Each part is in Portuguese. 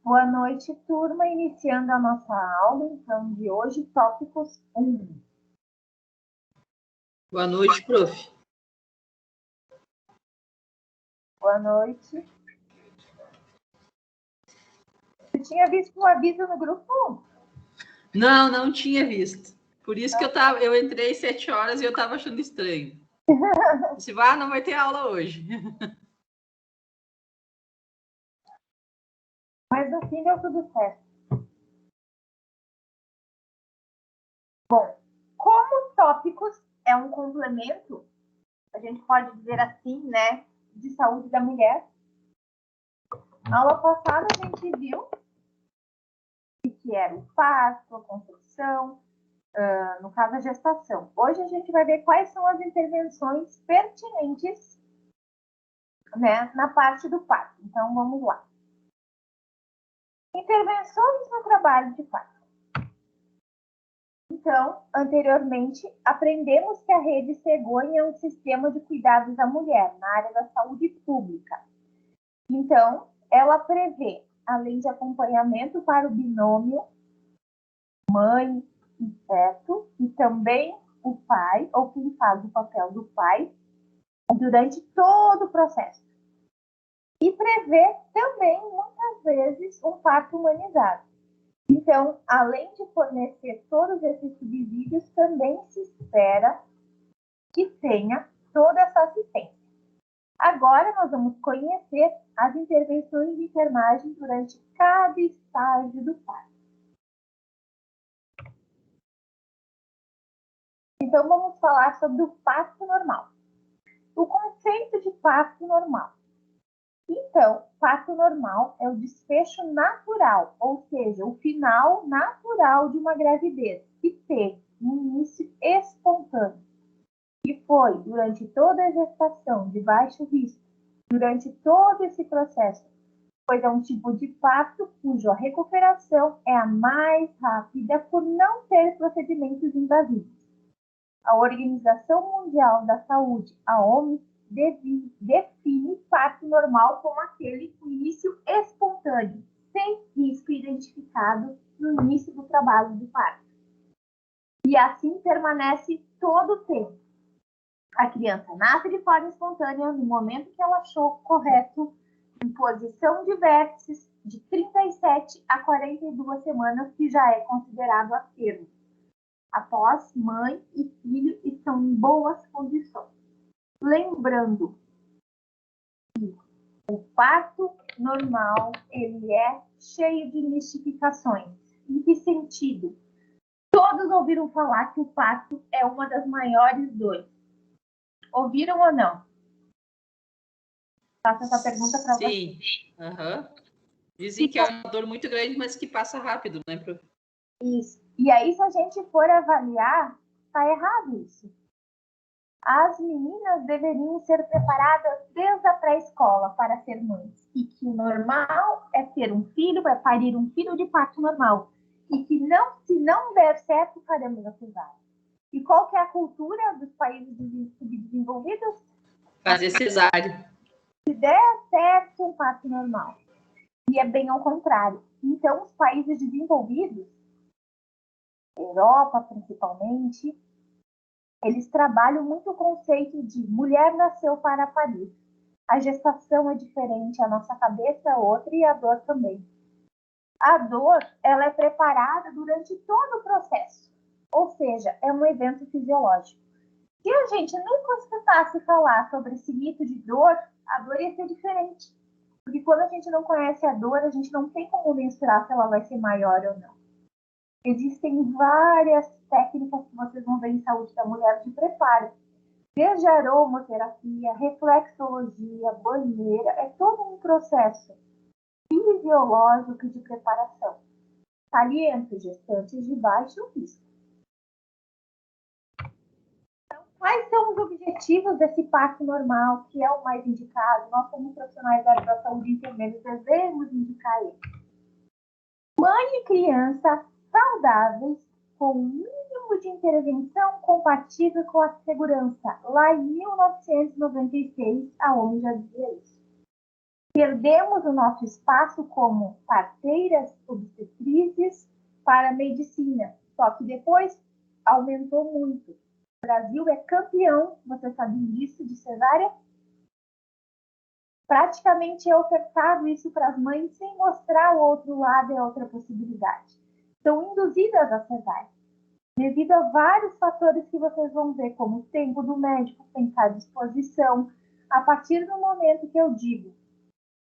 Boa noite, turma. Iniciando a nossa aula, então, de hoje, tópicos 1. Boa noite, prof. Boa noite. Você tinha visto o aviso no grupo? Não tinha visto. Por isso que eu entrei 7 horas e eu estava achando estranho. Se não vai ter aula hoje. Mas no fim deu tudo certo. Bom, como tópicos é um complemento, a gente pode dizer assim, né, de saúde da mulher. Na aula passada a gente viu o que era o parto, a concepção, no caso a gestação. Hoje a gente vai ver quais são as intervenções pertinentes, né, na parte do parto. Então vamos lá. Intervenções no trabalho de parto. Então, anteriormente, aprendemos que a rede cegonha é um sistema de cuidados à mulher na área da saúde pública. Então, ela prevê, além de acompanhamento para o binômio mãe e feto, e também o pai, ou quem faz o papel do pai, durante todo o processo. E prevê também, muitas vezes, um parto humanizado. Então, além de fornecer todos esses subsídios, também se espera que tenha toda essa assistência. Agora, nós vamos conhecer as intervenções de enfermagem durante cada estágio do parto. Então, vamos falar sobre o parto normal. O conceito de parto normal. Então, parto normal é o desfecho natural, ou seja, o final natural de uma gravidez, que teve um início espontâneo, que foi durante toda a gestação de baixo risco, durante todo esse processo, pois é um tipo de parto cuja recuperação é a mais rápida por não ter procedimentos invasivos. A Organização Mundial da Saúde, a OMS, define parto normal como aquele com início espontâneo, sem risco identificado no início do trabalho de parto. E assim permanece todo o tempo. A criança nasce de forma espontânea no momento que ela achou correto, em posição de vértices de 37 a 42 semanas, que já é considerado a termo. Após, mãe e filho estão em boas condições. Lembrando que o parto normal, ele é cheio de mistificações. Em que sentido? Todos ouviram falar que o parto é uma das maiores dores. Ouviram ou não? Faço essa pergunta para vocês. Sim. Uhum. Dizem que é uma dor muito grande, mas que passa rápido, né, prof? Isso. E aí, se a gente for avaliar, tá errado isso. As meninas deveriam ser preparadas desde a pré-escola para ser mães. E que o normal é ter um filho, é parir um filho de parto normal. E que não, se não der certo, faremos a cesárea. E qual que é a cultura dos países subdesenvolvidos? Fazer cesárea. Se der certo, um parto normal. E é bem ao contrário. Então, os países desenvolvidos, Europa principalmente, eles trabalham muito o conceito de mulher nasceu para parir. A gestação é diferente, a nossa cabeça é outra e a dor também. A dor, ela é preparada durante todo o processo, ou seja, é um evento fisiológico. Se a gente nunca escutasse falar sobre esse mito de dor, a dor ia ser diferente. Porque quando a gente não conhece a dor, a gente não tem como mensurar se ela vai ser maior ou não. Existem várias técnicas que vocês vão ver em saúde da mulher de preparo. Desde a aromaterapia, reflexologia, banheira, é todo um processo fisiológico de preparação. Saliento gestantes de baixo risco. Então, quais são os objetivos desse parto normal, que é o mais indicado? Nós, como profissionais da área da saúde e enfermeiros, devemos indicar ele. Mãe e criança saudáveis com um mínimo de intervenção compatível com a segurança. Lá em 1996, a OMS já dizia isso. Perdemos o nosso espaço como parteiras, obstetrizes para a medicina. Só que depois aumentou muito. O Brasil é campeão, vocês sabem disso, de cesárea. Praticamente é ofertado isso para as mães sem mostrar o outro lado e a outra possibilidade. Estão induzidas a cesárea, devido a vários fatores que vocês vão ver, como o tempo do médico, pensar à disposição. A partir do momento que eu digo,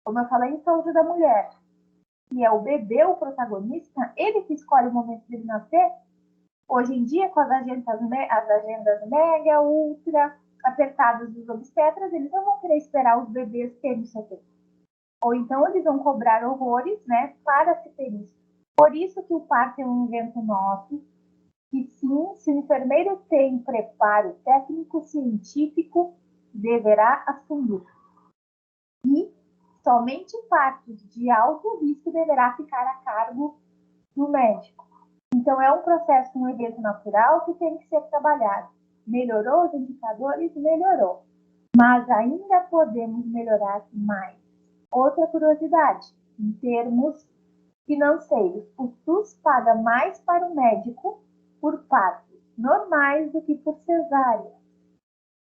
como eu falei em saúde da mulher, que é o bebê o protagonista, ele que escolhe o momento dele nascer. Hoje em dia, com as agendas mega, ultra apertadas dos obstetras, eles não vão querer esperar os bebês terem seu tempo. Ou então eles vão cobrar horrores, né, para se ter isso. Por isso que o parto é um evento nosso, que sim, se o enfermeiro tem preparo técnico científico, deverá assumir. E somente partos de alto risco deverá ficar a cargo do médico. Então, é um processo, um evento natural que tem que ser trabalhado. Melhorou os indicadores? Melhorou. Mas ainda podemos melhorar mais. Outra curiosidade, em termos financeiros, o SUS paga mais para o médico por partos normais do que por cesárea.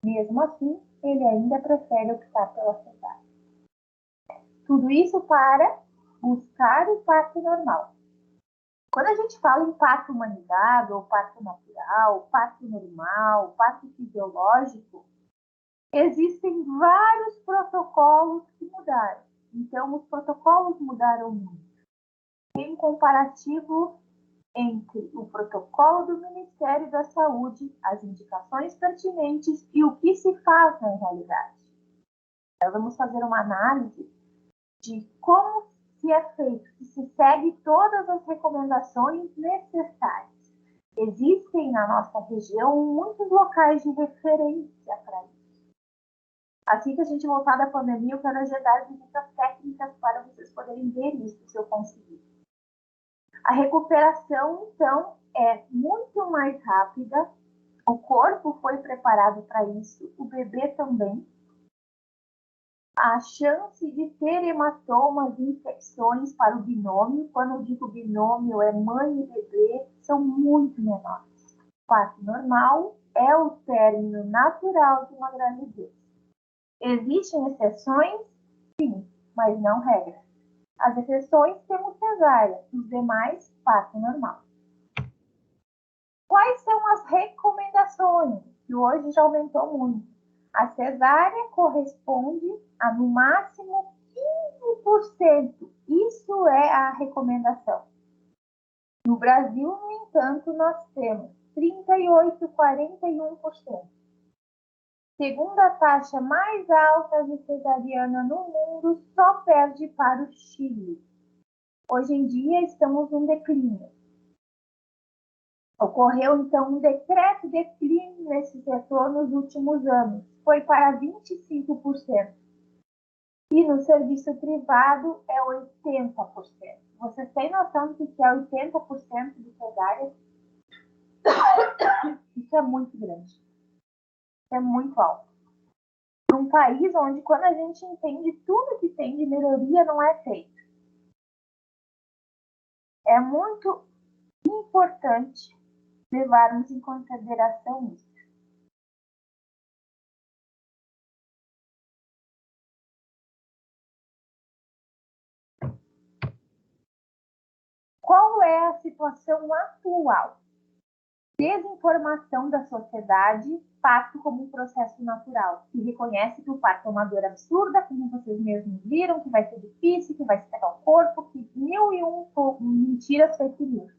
Mesmo assim, ele ainda prefere optar pela cesárea. Tudo isso para buscar o parto normal. Quando a gente fala em parto humanizado, ou parto natural, parto normal, parto fisiológico, existem vários protocolos que mudaram. Então, os protocolos mudaram muito. Tem um comparativo entre o protocolo do Ministério da Saúde, as indicações pertinentes e o que se faz na realidade. Então, vamos fazer uma análise de como se é feito, se se segue todas as recomendações necessárias. Existem na nossa região muitos locais de referência para isso. Assim que a gente voltar da pandemia, eu quero agendar visitas técnicas para vocês poderem ver isso, se eu conseguir. A recuperação, então, é muito mais rápida. O corpo foi preparado para isso, o bebê também. A chance de ter hematomas e infecções para o binômio, quando eu digo binômio, é mãe e bebê, são muito menores. O parto normal é o término natural de uma gravidez. Existem exceções? Sim, mas não regra. As exceções temos cesárea, os demais, parto normal. Quais são as recomendações? Que hoje já aumentou muito. A cesárea corresponde a, no máximo, 15%. Isso é a recomendação. No Brasil, no entanto, nós temos 38%, 41%. Segunda taxa mais alta de cesariana no mundo, só perde para o Chile. Hoje em dia, estamos num declínio. Ocorreu, então, um decreto de declínio nesse setor nos últimos anos. Foi para 25%. E no serviço privado é 80%. Vocês têm noção do que é 80% de cesárea? Isso é muito grande. É muito alto. Num país onde, quando a gente entende tudo que tem de melhoria, não é feito. É muito importante levarmos em consideração isso. Qual é a situação atual? Desinformação da sociedade, parto como um processo natural, que reconhece que o parto é uma dor absurda, como vocês mesmos viram, que vai ser difícil, que vai estragar o corpo, que 1001 mentiras fake news.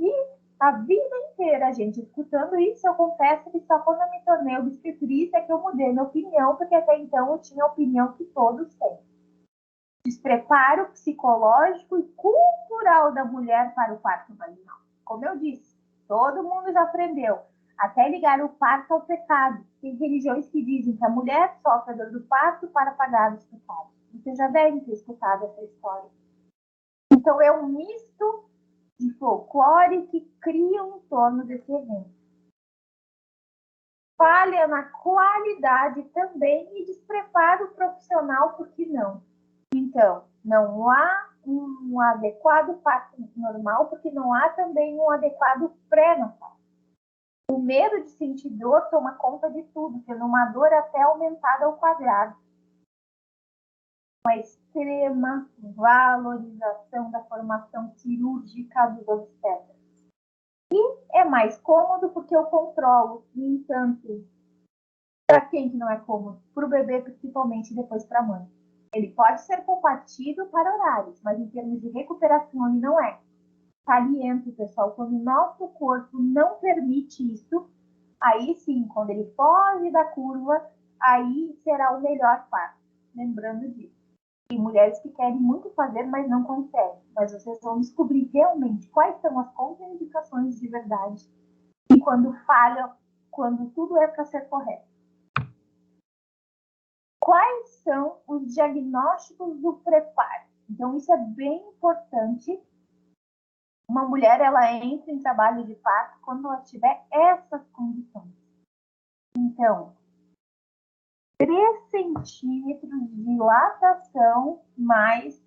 E a vida inteira, gente, escutando isso, eu confesso que só quando eu me tornei obstetrista é que eu mudei minha opinião, porque até então eu tinha a opinião que todos têm. Despreparo psicológico e cultural da mulher para o parto vaginal. Como eu disse, todo mundo já aprendeu. Até ligar o parto ao pecado. Tem religiões que dizem que a mulher sofre a dor do parto para pagar os pecados. Vocês já devem ter escutado essa história. Então, é um misto de folclore que criam em torno desse evento. Falha na qualidade também e despreparo preparo profissional, por que não? Então, não há um adequado parto normal, porque não há também um adequado pré-natal. O medo de sentir dor toma conta de tudo, tendo uma dor até aumentada ao quadrado. Uma extrema valorização da formação cirúrgica dos obstetras. E é mais cômodo porque eu controlo, no entanto, para quem que não é cômodo? Para o bebê, principalmente, depois para a mãe. Ele pode ser compatível para horários, mas em termos de recuperação ele não é. Saliento, pessoal, quando o nosso corpo não permite isso, aí sim, quando ele foge da curva, aí será o melhor parto. Lembrando disso. Tem mulheres que querem muito fazer, mas não conseguem. Mas vocês vão descobrir realmente quais são as contraindicações de verdade e quando falham, quando tudo é para ser correto. Quais são os diagnósticos do preparo? Então, isso é bem importante. Uma mulher, ela entra em trabalho de parto quando ela tiver essas condições. Então, 3 centímetros de dilatação mais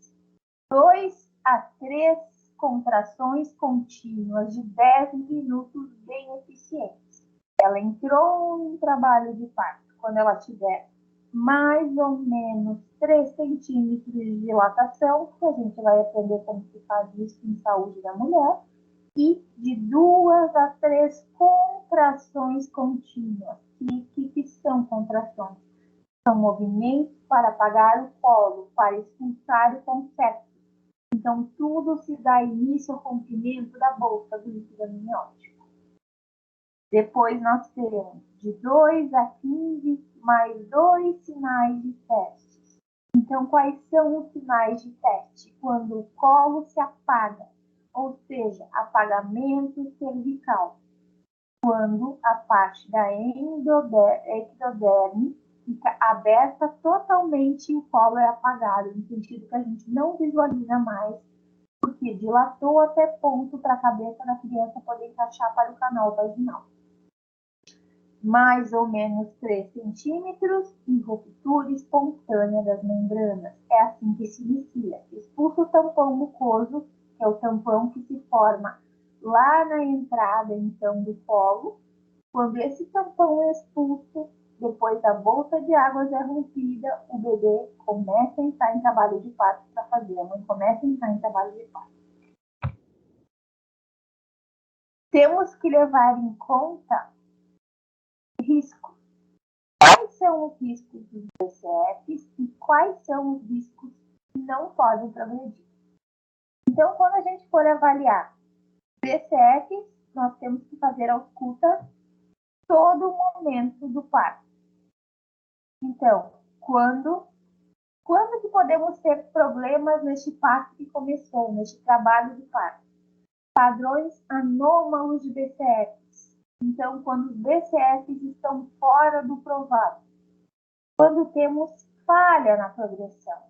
2 a 3 contrações contínuas de 10 minutos bem eficientes. Ela entrou em trabalho de parto quando ela tiver mais ou menos 3 centímetros de dilatação, que a gente vai aprender como se faz isso em saúde da mulher, e de 2 a 3 contrações contínuas. E que são contrações? São movimentos para apagar o colo, para expulsar o confeto. Então, tudo se dá início ao rompimento da bolsa do líquido amniótico. Depois, nós teremos de 2 a 15 mais 2 sinais de testes. Então, quais são os sinais de teste? Quando o colo se apaga, ou seja, apagamento cervical. Quando a parte da ectoderme fica aberta totalmente e o colo é apagado, no sentido que a gente não visualiza mais, porque dilatou até ponto para a cabeça da criança poder encaixar para o canal vaginal. Mais ou menos 3 centímetros e ruptura espontânea das membranas. É assim que se inicia. Expulsa o tampão mucoso, que é o tampão que se forma lá na entrada, então, do colo. Quando esse tampão é expulso, depois a bolsa de águas é rompida, o bebê começa a entrar em trabalho de parto para fazer. A mãe começa a entrar em trabalho de parto. Temos que levar em conta riscos. Quais são os riscos dos BCFs e quais são os riscos que não podem progredir? Então, quando a gente for avaliar BCFs, nós temos que fazer a ausculta todo o momento do parto. Então, quando que podemos ter problemas neste parto que começou, neste trabalho de parto? Padrões anômalos de BCFs. Então, quando os BCFs estão fora do provado. Quando temos falha na progressão. O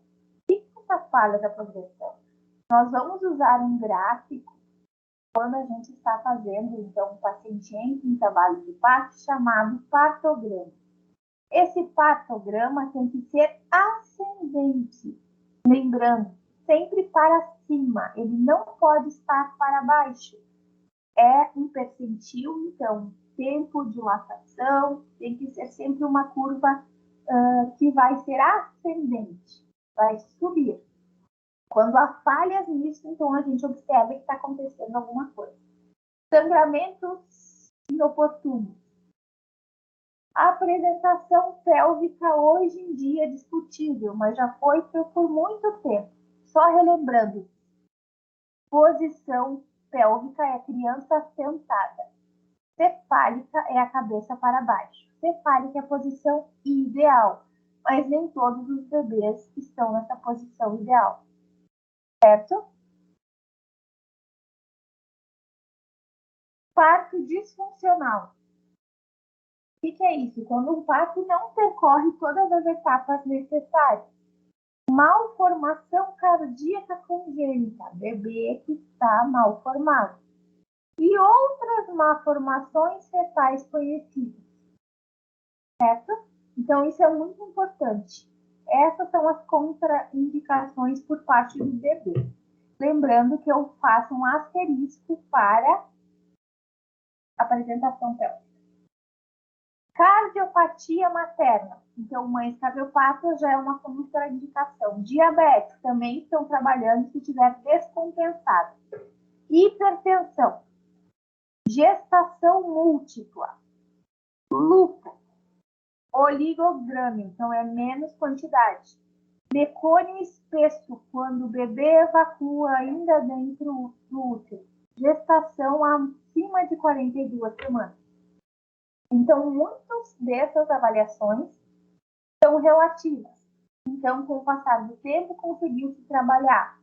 que é essa falha da progressão? Nós vamos usar um gráfico quando a gente está fazendo, então, um paciente entra em trabalho de parto chamado partograma. Esse partograma tem que ser ascendente, lembrando, sempre para cima, ele não pode estar para baixo. É um percentil, então, tempo de dilatação, tem que ser sempre uma curva que vai ser ascendente, vai subir. Quando há falhas nisso, então a gente observa que está acontecendo alguma coisa. Sangramentos inoportunos. A apresentação pélvica hoje em dia é discutível, mas já foi por muito tempo. Só relembrando, posição pélvica é a criança sentada. Cefálica é a cabeça para baixo. Cefálica é a posição ideal, mas nem todos os bebês estão nessa posição ideal. Certo? Parto disfuncional. O que é isso? Quando o parto não percorre todas as etapas necessárias. Malformação cardíaca congênita, bebê que está mal formado. E outras malformações fetais conhecidas. Certo? Então, isso é muito importante. Essas são as contraindicações por parte do bebê. Lembrando que eu faço um asterisco para apresentação pélvica. Cardiopatia materna. Então, mães cardiopatas já é uma contraindicação. Diabetes, também estão trabalhando se tiver descompensado. Hipertensão. Gestação múltipla. Lúpus. Oligogrâmio, então é menos quantidade. Mecônio espesso, quando o bebê evacua ainda dentro do útero. Gestação acima de 42 semanas. Então, muitas dessas avaliações são relativas. Então, com o passar do tempo, conseguiu-se trabalhar.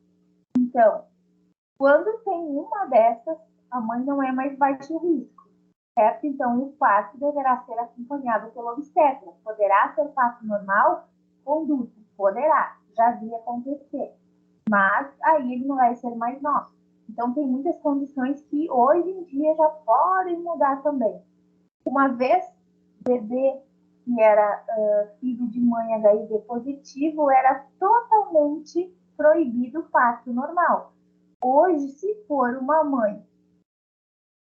Então, quando tem uma dessas, a mãe não é mais baixo risco, certo? Então, o parto deverá ser acompanhado pelo obstetra. Poderá ser parto normal? Conduta. Poderá. Já vi acontecer. Mas aí ele não vai ser mais nosso. Então, tem muitas condições que hoje em dia já podem mudar também. Uma vez, bebê que era filho de mãe HIV positivo, era totalmente proibido o parto normal. Hoje, se for uma mãe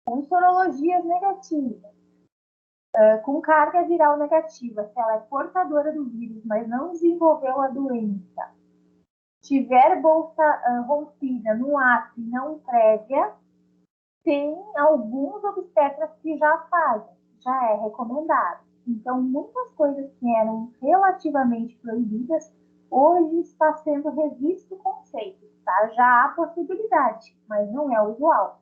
com sorologias negativas, com carga viral negativa, se ela é portadora do vírus, mas não desenvolveu a doença, tiver bolsa rompida no ato e não prévia, tem alguns obstetras que já fazem, já é recomendado. Então, muitas coisas que eram relativamente proibidas, hoje está sendo revisto o conceito, tá? Já há possibilidade, mas não é usual.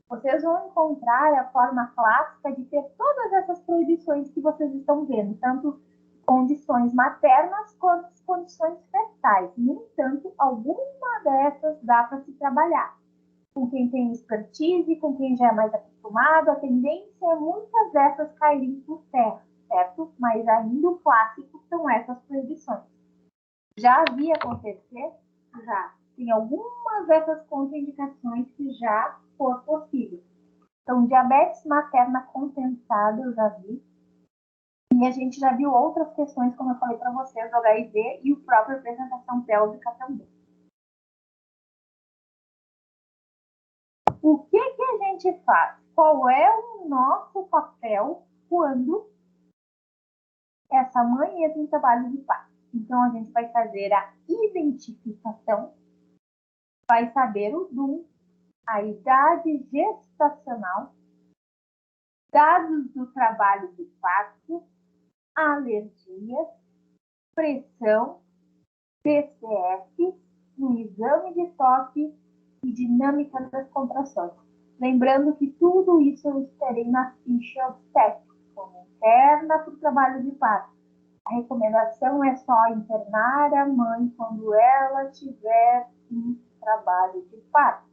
Vocês vão encontrar a forma clássica de ter todas essas proibições que vocês estão vendo, tanto condições maternas quanto condições fetais. No entanto, alguma dessas dá para se trabalhar. Com quem tem expertise, com quem já é mais acostumado, a tendência é muitas dessas caírem por terra, certo? Mas ainda o clássico são essas proibições. Já havia acontecer? Já. Tem algumas dessas contraindicações que já for possível. Então, diabetes materna compensada, eu já vi. E a gente já viu outras questões, como eu falei para vocês, do HIV e o próprio apresentação pélvica também. O que a gente faz? Qual é o nosso papel quando essa mãe entra em trabalho de parto? Então, a gente vai fazer a identificação, vai saber o DUM, a idade gestacional, dados do trabalho de parto, alergias, pressão, PCF, no exame de toque e dinâmica das contrações. Lembrando que tudo isso eu esperei na ficha obstétrica, como interna para o trabalho de parto. A recomendação é só internar a mãe quando ela tiver um trabalho de parto.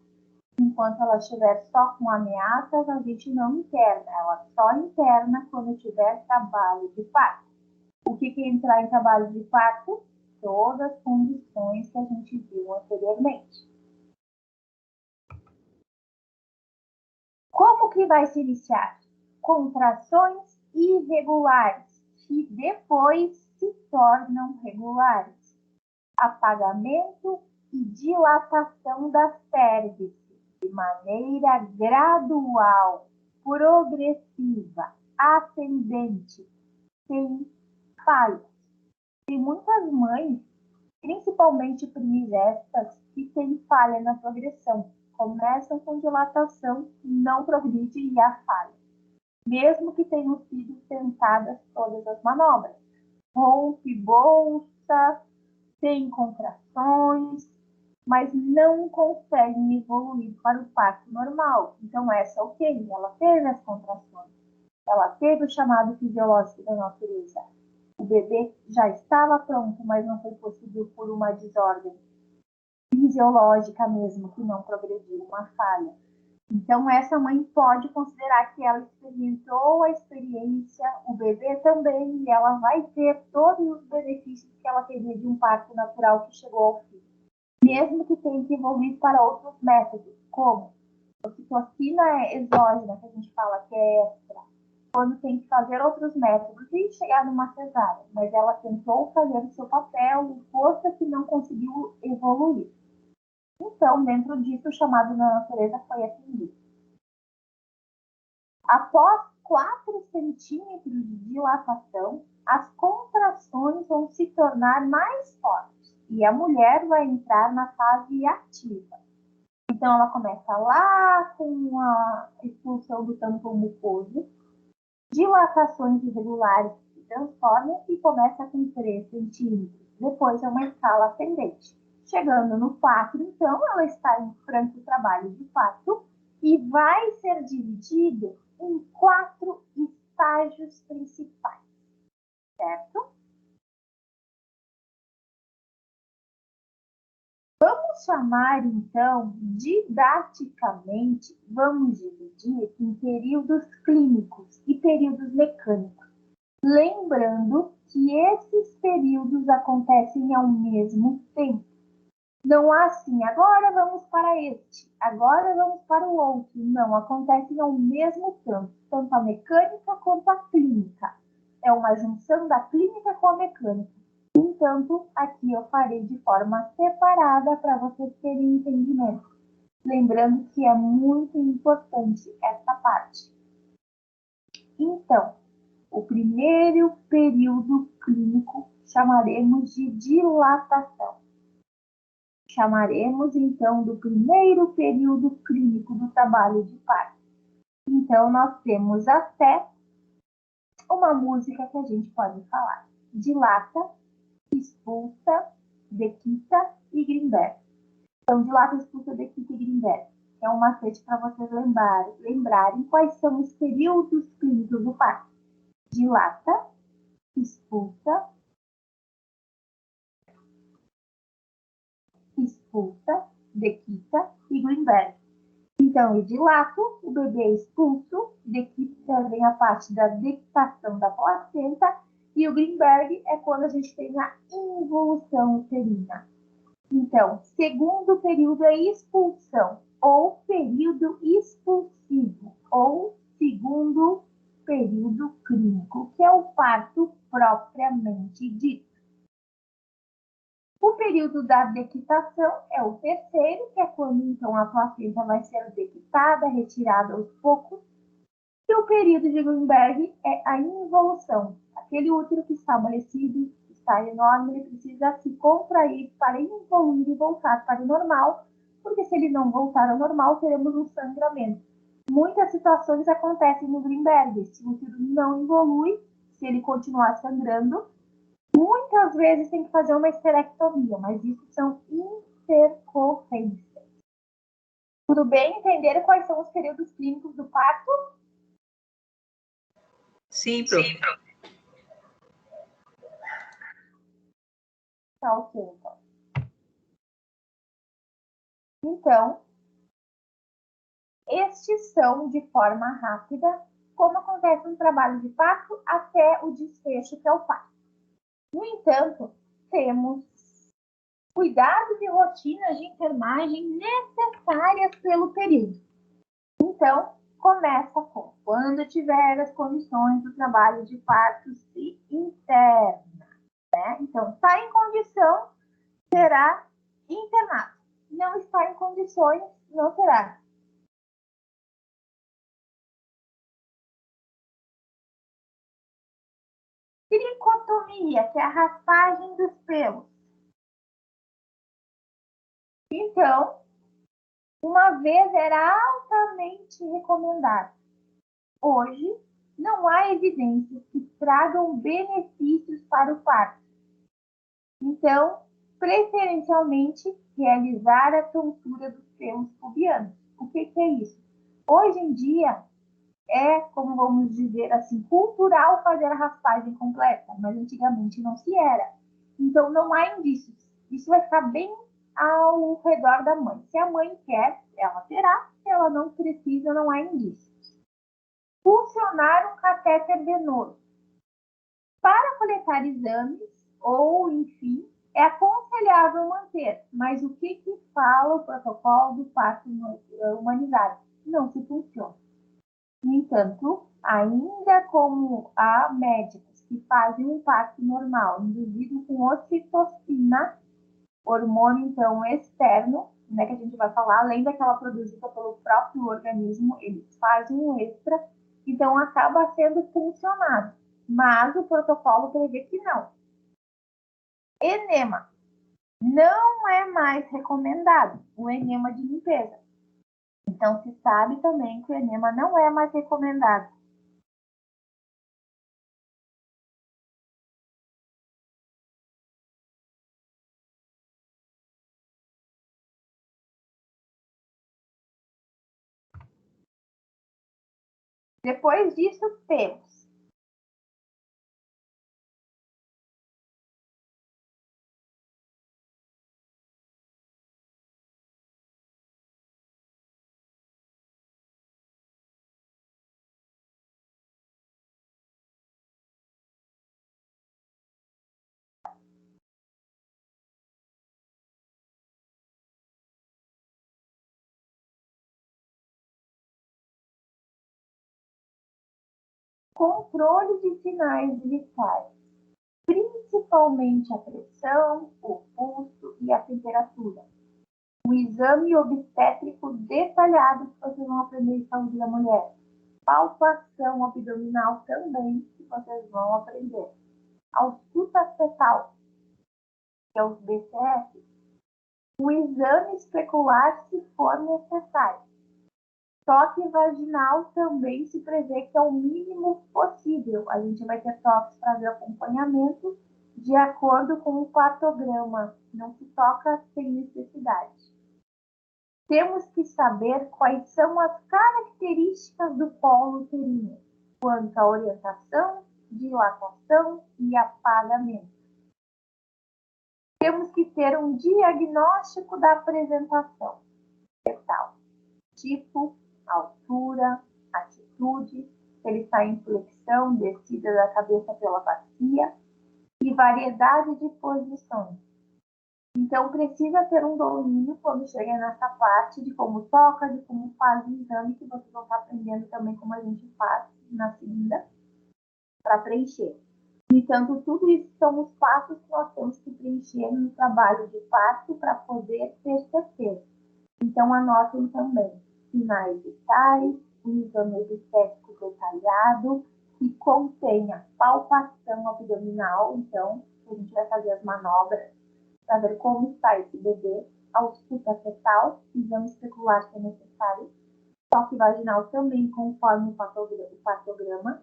Enquanto ela estiver só com ameaças, a gente não interna. Ela só interna quando tiver trabalho de parto. O que é entrar em trabalho de parto? Todas as condições que a gente viu anteriormente. Como que vai se iniciar? Contrações irregulares, que depois se tornam regulares. Apagamento e dilatação da cervix, de maneira gradual, progressiva, ascendente, sem falhas. Tem muitas mães, principalmente primigestas, que têm falha na progressão. Começam com dilatação, não progride e há falha. Mesmo que tenham sido tentadas todas as manobras. Rompe bolsa, tem contrações, mas não conseguem evoluir para o parto normal. Então, essa ok, ela teve as contrações, ela teve o chamado fisiológico da natureza. O bebê já estava pronto, mas não foi possível por uma desordem fisiológica mesmo, que não progrediu, uma falha. Então, essa mãe pode considerar que ela experimentou a experiência, o bebê também, e ela vai ter todos os benefícios que ela teria de um parto natural que chegou ao fim. Mesmo que tenha que evoluir para outros métodos, como a ocitocina exógena, que a gente fala que é extra, quando tem que fazer outros métodos e chegar numa cesárea, mas ela tentou fazer o seu papel, força que não conseguiu evoluir. Então, dentro disso, o chamado na natureza foi atendido. Após 4 centímetros de dilatação, as contrações vão se tornar mais fortes e a mulher vai entrar na fase ativa. Então, ela começa lá com a expulsão do tampão mucoso, dilatações irregulares se transformam e começa com 3 centímetros. Depois é uma escala ascendente. Chegando no 4, então, ela está em franco trabalho de parto e vai ser dividido em 4 estágios principais, certo? Vamos chamar, então, didaticamente, vamos dividir em períodos clínicos e períodos mecânicos. Lembrando que esses períodos acontecem ao mesmo tempo. Não há assim, agora vamos para este, agora vamos para o outro. Não, acontecem ao mesmo tempo, tanto a mecânica quanto a clínica. É uma junção da clínica com a mecânica. Entanto, aqui eu farei de forma separada para vocês terem entendimento. Lembrando que é muito importante essa parte. Então, o primeiro período clínico chamaremos de dilatação. Chamaremos, então, do primeiro período clínico do trabalho de parto. Então, nós temos até uma música que a gente pode falar. Dilata, expulsa, Dequita e Grinberg. Então, dilata, expulsa, Dequita e Grinberg. É um macete para vocês lembrarem quais são os períodos clínicos do parto. Dilata, expulsa, Dequita e Grinberg. Então, eu dilato, o bebê é expulso, Dequita vem a parte da dequitação da placenta, e o Grinberg é quando a gente tem a involução uterina. Então, segundo período é expulsão, ou período expulsivo, ou segundo período clínico, que é o parto propriamente dito. O período da dequitação é o terceiro, que é quando então a placenta vai ser dequitada, retirada aos poucos. E o período de Grinberg é a involução. Aquele útero que está amolecido, está enorme, ele precisa se contrair para involuir e voltar para o normal, porque se ele não voltar ao normal, teremos um sangramento. Muitas situações acontecem no Grinberg. Se o útero não evolui, se ele continuar sangrando, muitas vezes tem que fazer uma esterectomia, mas isso são intercorrências. Tudo bem? Entenderam quais são os períodos clínicos do parto? Sim, prof. Tá ok, então. Então, estes são, de forma rápida, como acontece no trabalho de parto até o desfecho, que é o parto. No entanto, temos cuidados e rotinas de enfermagem necessárias pelo período. Então, começa com quando tiver as condições do trabalho de parto se interna. Né? Então, está em condição, será internado. Não está em condições, não será. Tricotomia, que é a raspagem dos pelos. Então, uma vez era altamente recomendado. Hoje, não há evidências que tragam benefícios para o parto. Então, preferencialmente, realizar a tontura dos pelos pubianos. O que é isso? Hoje em dia, é, como vamos dizer assim, cultural fazer a raspagem completa, mas antigamente não se era. Então, não há indícios. Isso vai ficar bem ao redor da mãe. Se a mãe quer, ela terá. Se ela não precisa, não há indícios. Funcionar um catéter venoso. Para coletar exames, ou, enfim, é aconselhável manter. Mas o que fala o protocolo do parto humanizado? Não se funciona. No entanto, ainda como há médicos que fazem um parto normal, induzido com ocitocina, hormônio, então, externo, né, que a gente vai falar, além daquela produzida pelo próprio organismo, eles fazem um extra, então acaba sendo funcionado. Mas o protocolo prevê que não. Enema. Não é mais recomendado o enema de limpeza. Então, se sabe também que o enema não é mais recomendado. Depois disso, temos controle de sinais vitais, principalmente a pressão, o pulso e a temperatura. Um exame obstétrico detalhado que vocês vão aprender em saúde da mulher. Palpação abdominal também que vocês vão aprender. Ausculta fetal, que é os BCF. O exame especular se for necessário. Toque vaginal também se prevê que é o mínimo possível. A gente vai ter toques para ver acompanhamento de acordo com o partograma. Não se toca sem necessidade. Temos que saber quais são as características do colo uterino, quanto à orientação, dilatação e apagamento. Temos que ter um diagnóstico da apresentação fetal, tipo, altura, atitude, se ele está em flexão, descida da cabeça pela bacia e variedade de posições. Então, precisa ter um domínio quando chega nessa parte de como toca, de como faz o exame, que vocês vão estar aprendendo também como a gente faz na segunda, para preencher. Entanto, tudo isso são os passos que nós temos que preencher no trabalho de parto para poder ter certeza. Então, anotem também sinais vitais, um exame obstétrico detalhado, que contenha palpação abdominal, então, a gente vai fazer as manobras para ver como está esse bebê, ausculta fetal, exame especular se é necessário, toque vaginal também conforme o patograma,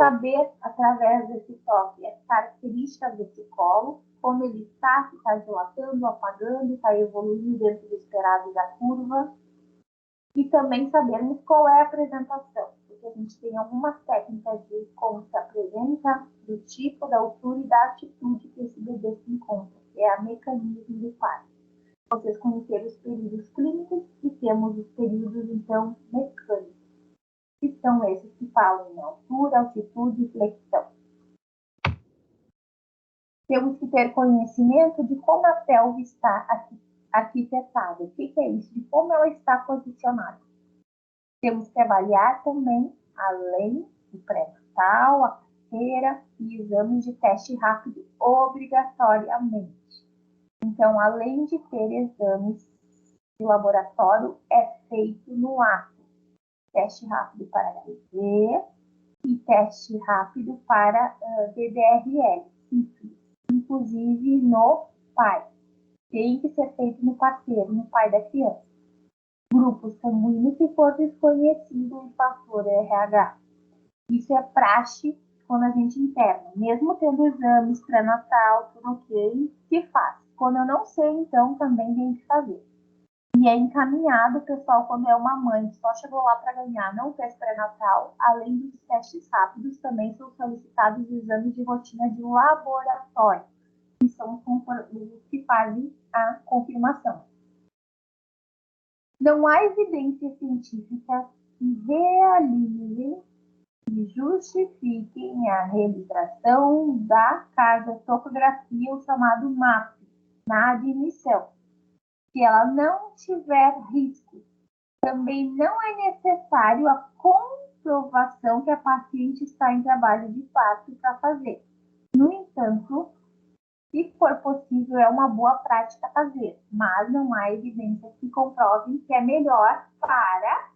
saber através desse toque as características desse colo, como ele está, se está dilatando, apagando, está evoluindo dentro do esperado da curva, e também sabermos qual é a apresentação, porque a gente tem algumas técnicas de como se apresenta, do tipo, da altura e da atitude que esse bebê se encontra, que é a mecanismo do parto. Vocês conheceram os períodos clínicos e temos os períodos, então, mecânicos, que são esses que falam em altura, altitude e flexão. Temos que ter conhecimento de como a pelve está arquitetada. O que é isso? De como ela está posicionada. Temos que avaliar também, além do pré-natal, a carteira e exames de teste rápido obrigatoriamente. Então, além de ter exames de laboratório, é feito no ato. Teste rápido para HIV e teste rápido para DDRL, inclusive no pai. Tem que ser feito no parceiro, no pai da criança. Grupo sanguíneo se for desconhecido em fator RH. Isso é praxe quando a gente interna. Mesmo tendo exames pré-natal, tudo ok, se faz. Quando eu não sei, então, também tem que fazer. E é encaminhado, pessoal, quando é uma mãe que só chegou lá para ganhar, não fez pré-natal, além dos testes rápidos, também são solicitados exames de rotina de laboratório, que são os que fazem a confirmação. Não há evidências científicas que realizem e justifiquem a realização da cardiotocografia, o chamado MAP, na admissão. Se ela não tiver risco, também não é necessário a comprovação que a paciente está em trabalho de parto para fazer. No entanto, se for possível, é uma boa prática fazer, mas não há evidências que comprovem que é melhor para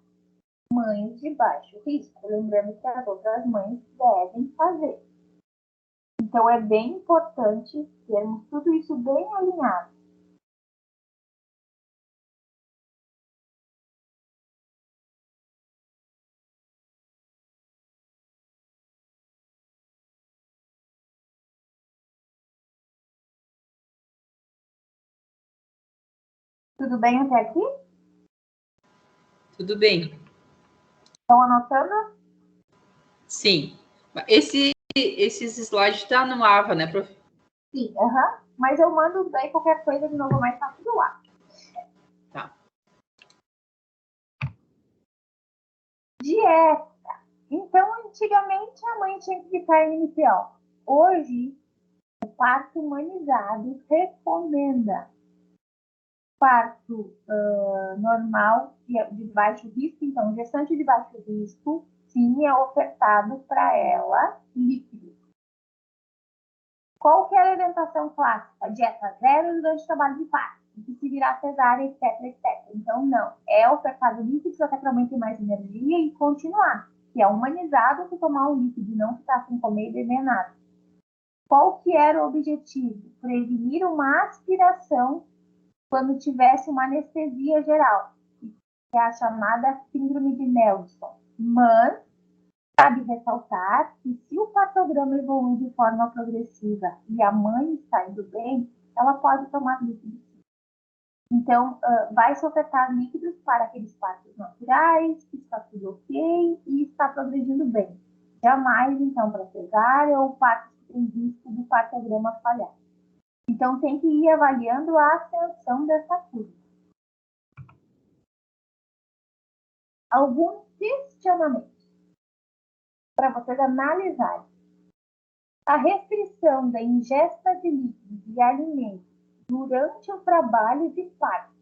mães de baixo risco. Lembrando que as outras mães devem fazer. Então, é bem importante termos tudo isso bem alinhado. Tudo bem até aqui? Tudo bem. Estão anotando? Sim. Esses slides estão no AVA, né, prof? Sim, mas eu mando daí qualquer coisa de novo mais fácil do ar. Tá. Dieta. Então, antigamente a mãe tinha que ficar em NPO. Hoje, o parto humanizado recomenda parto normal de baixo risco. Então, gestante de baixo risco, sim, é ofertado para ela líquido. Qual que é a orientação clássica? Dieta zero durante o trabalho de parto. Que se virar cesárea, etc, etc. Então, não. É ofertado líquido até para a mãe ter mais energia e continuar. Que é humanizado se tomar um líquido e não ficar sem comer e beber nada. Qual que era o objetivo? Prevenir uma aspiração quando tivesse uma anestesia geral, que é a chamada síndrome de Nelson. Mas cabe ressaltar que se o partograma evolui de forma progressiva e a mãe está indo bem, ela pode tomar líquidos. Então, vai se ofertar líquidos para aqueles partos naturais, que está tudo ok e está progredindo bem. Jamais, então, para cesárea ou partos que tem risco do partograma falhar. Então, tem que ir avaliando a ascensão dessa curva. Alguns questionamentos para vocês analisarem. A restrição da ingesta de líquidos e alimentos durante o trabalho de parto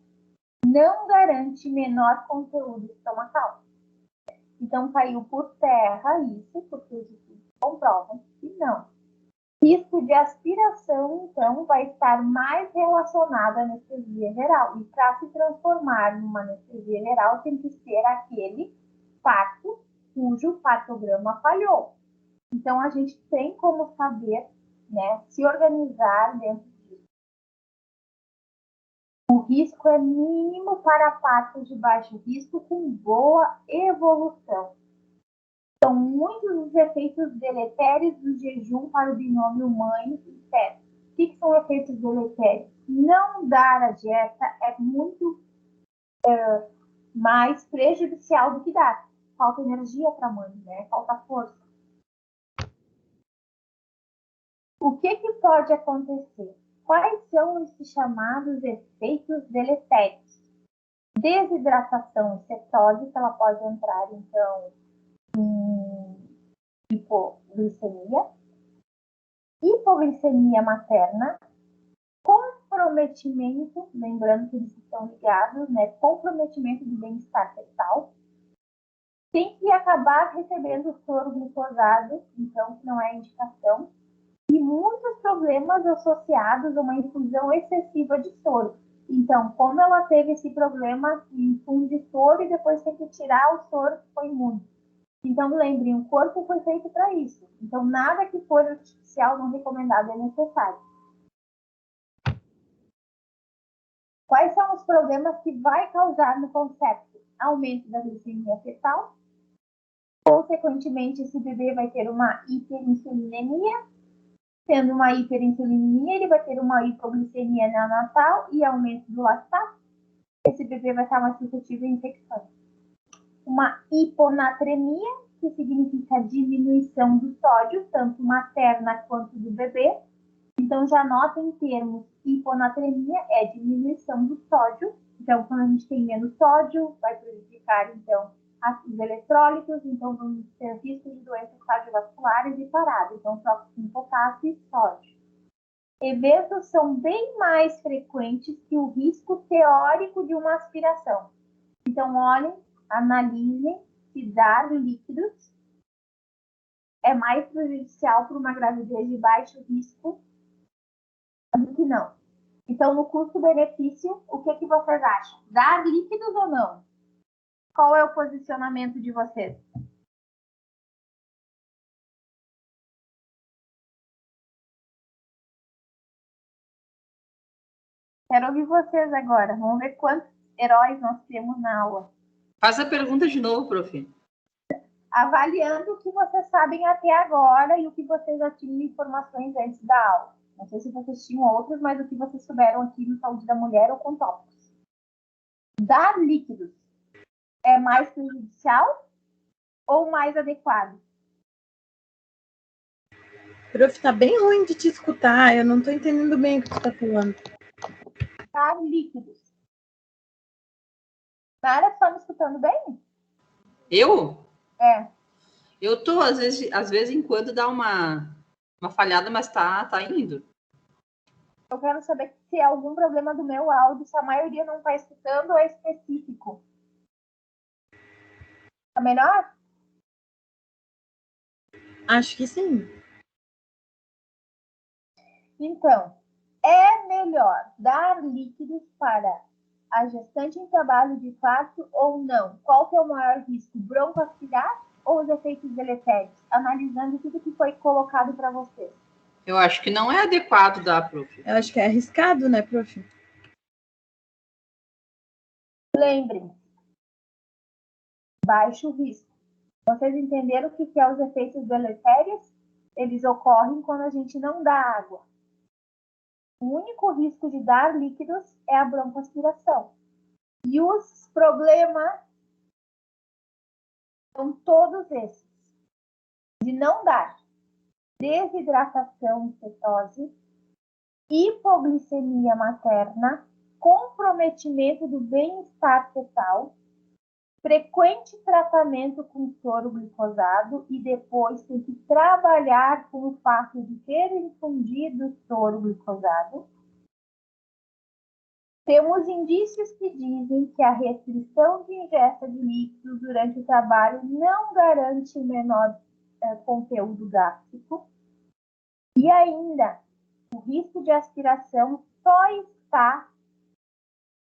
não garante menor conteúdo estomacal. Então, caiu por terra isso, porque os estudos comprovam que não. Risco de aspiração, então, vai estar mais relacionado à anestesia geral. E para se transformar numa anestesia geral, tem que ser aquele parto cujo partograma falhou. Então, a gente tem como saber, né, se organizar dentro disso. O risco é mínimo para partos de baixo risco com boa evolução. São muitos os efeitos deletérios do jejum para o binômio mãe e feto. O que são efeitos deletérios? Não dar a dieta é muito mais prejudicial do que dar. Falta energia para a mãe, né? Falta força. O que pode acontecer? Quais são esses chamados efeitos deletérios? Desidratação e cetose, que ela pode entrar, então, em hipoglicemia, hipoglicemia materna, comprometimento, lembrando que eles estão ligados, né? Comprometimento do bem-estar fetal. Tem que acabar recebendo soro glicosado, então, que não é indicação. E muitos problemas associados a uma infusão excessiva de soro. Então, como ela teve esse problema, infunde soro e depois tem que tirar o soro que foi imune. Então, lembrem, o corpo foi feito para isso. Então, nada que for artificial não recomendado é necessário. Quais são os problemas que vai causar no concepto? Aumento da glicemia fetal. Consequentemente, esse bebê vai ter uma hiperinsulinemia. Tendo uma hiperinsulinemia, ele vai ter uma hipoglicemia neonatal e aumento do lactato. Esse bebê vai estar mais suscetível a infecções. Uma hiponatremia, que significa diminuição do sódio, tanto materna quanto do bebê. Então, já notem termos hiponatremia é diminuição do sódio. Então, quando a gente tem menos sódio, vai prejudicar, então, os eletrólitos. Então, vamos ter risco de doenças cardiovasculares e parada. Então, troca com potássio e sódio. Eventos são bem mais frequentes que o risco teórico de uma aspiração. Então, olhem, analisem se dar líquidos é mais prejudicial para uma gravidez de baixo risco do que não. Então, no custo-benefício, o que vocês acham? Dar líquidos ou não? Qual é o posicionamento de vocês? Quero ouvir vocês agora. Vamos ver quantos heróis nós temos na aula. Faz a pergunta de novo, prof. Avaliando o que vocês sabem até agora e o que vocês já tinham de informações antes da aula. Não sei se vocês tinham outros, mas o que vocês souberam aqui no Saúde da Mulher ou com tópicos. Dar líquidos é mais prejudicial ou mais adequado? Prof, tá bem ruim de te escutar. Eu não tô entendendo bem o que tu tá falando. Dar líquidos. Nara, tá me escutando bem? Eu? É. Eu tô, às vezes em quando dá uma falhada, mas tá indo. Eu quero saber se é algum problema do meu áudio, se a maioria não tá escutando ou é específico. Tá melhor? Acho que sim. Então, é melhor dar líquidos para a gestante em trabalho de parto ou não? Qual que é o maior risco? Broncoaspirar ou os efeitos deletérios? Analisando tudo que foi colocado para vocês. Eu acho que não é adequado dar, prof. Eu acho que é arriscado, né, prof? Lembrem, baixo risco. Vocês entenderam o que é os efeitos deletérios? Eles ocorrem quando a gente não dá água. O único risco de dar líquidos é a broncoaspiração. E os problemas são todos esses. De não dar desidratação e cetose, hipoglicemia materna, comprometimento do bem-estar fetal, frequente tratamento com soro glicosado e depois tem que trabalhar com o fato de ter infundido soro glicosado. Temos indícios que dizem que a restrição de ingesta de líquidos durante o trabalho não garante o menor conteúdo gástrico. E ainda, o risco de aspiração só está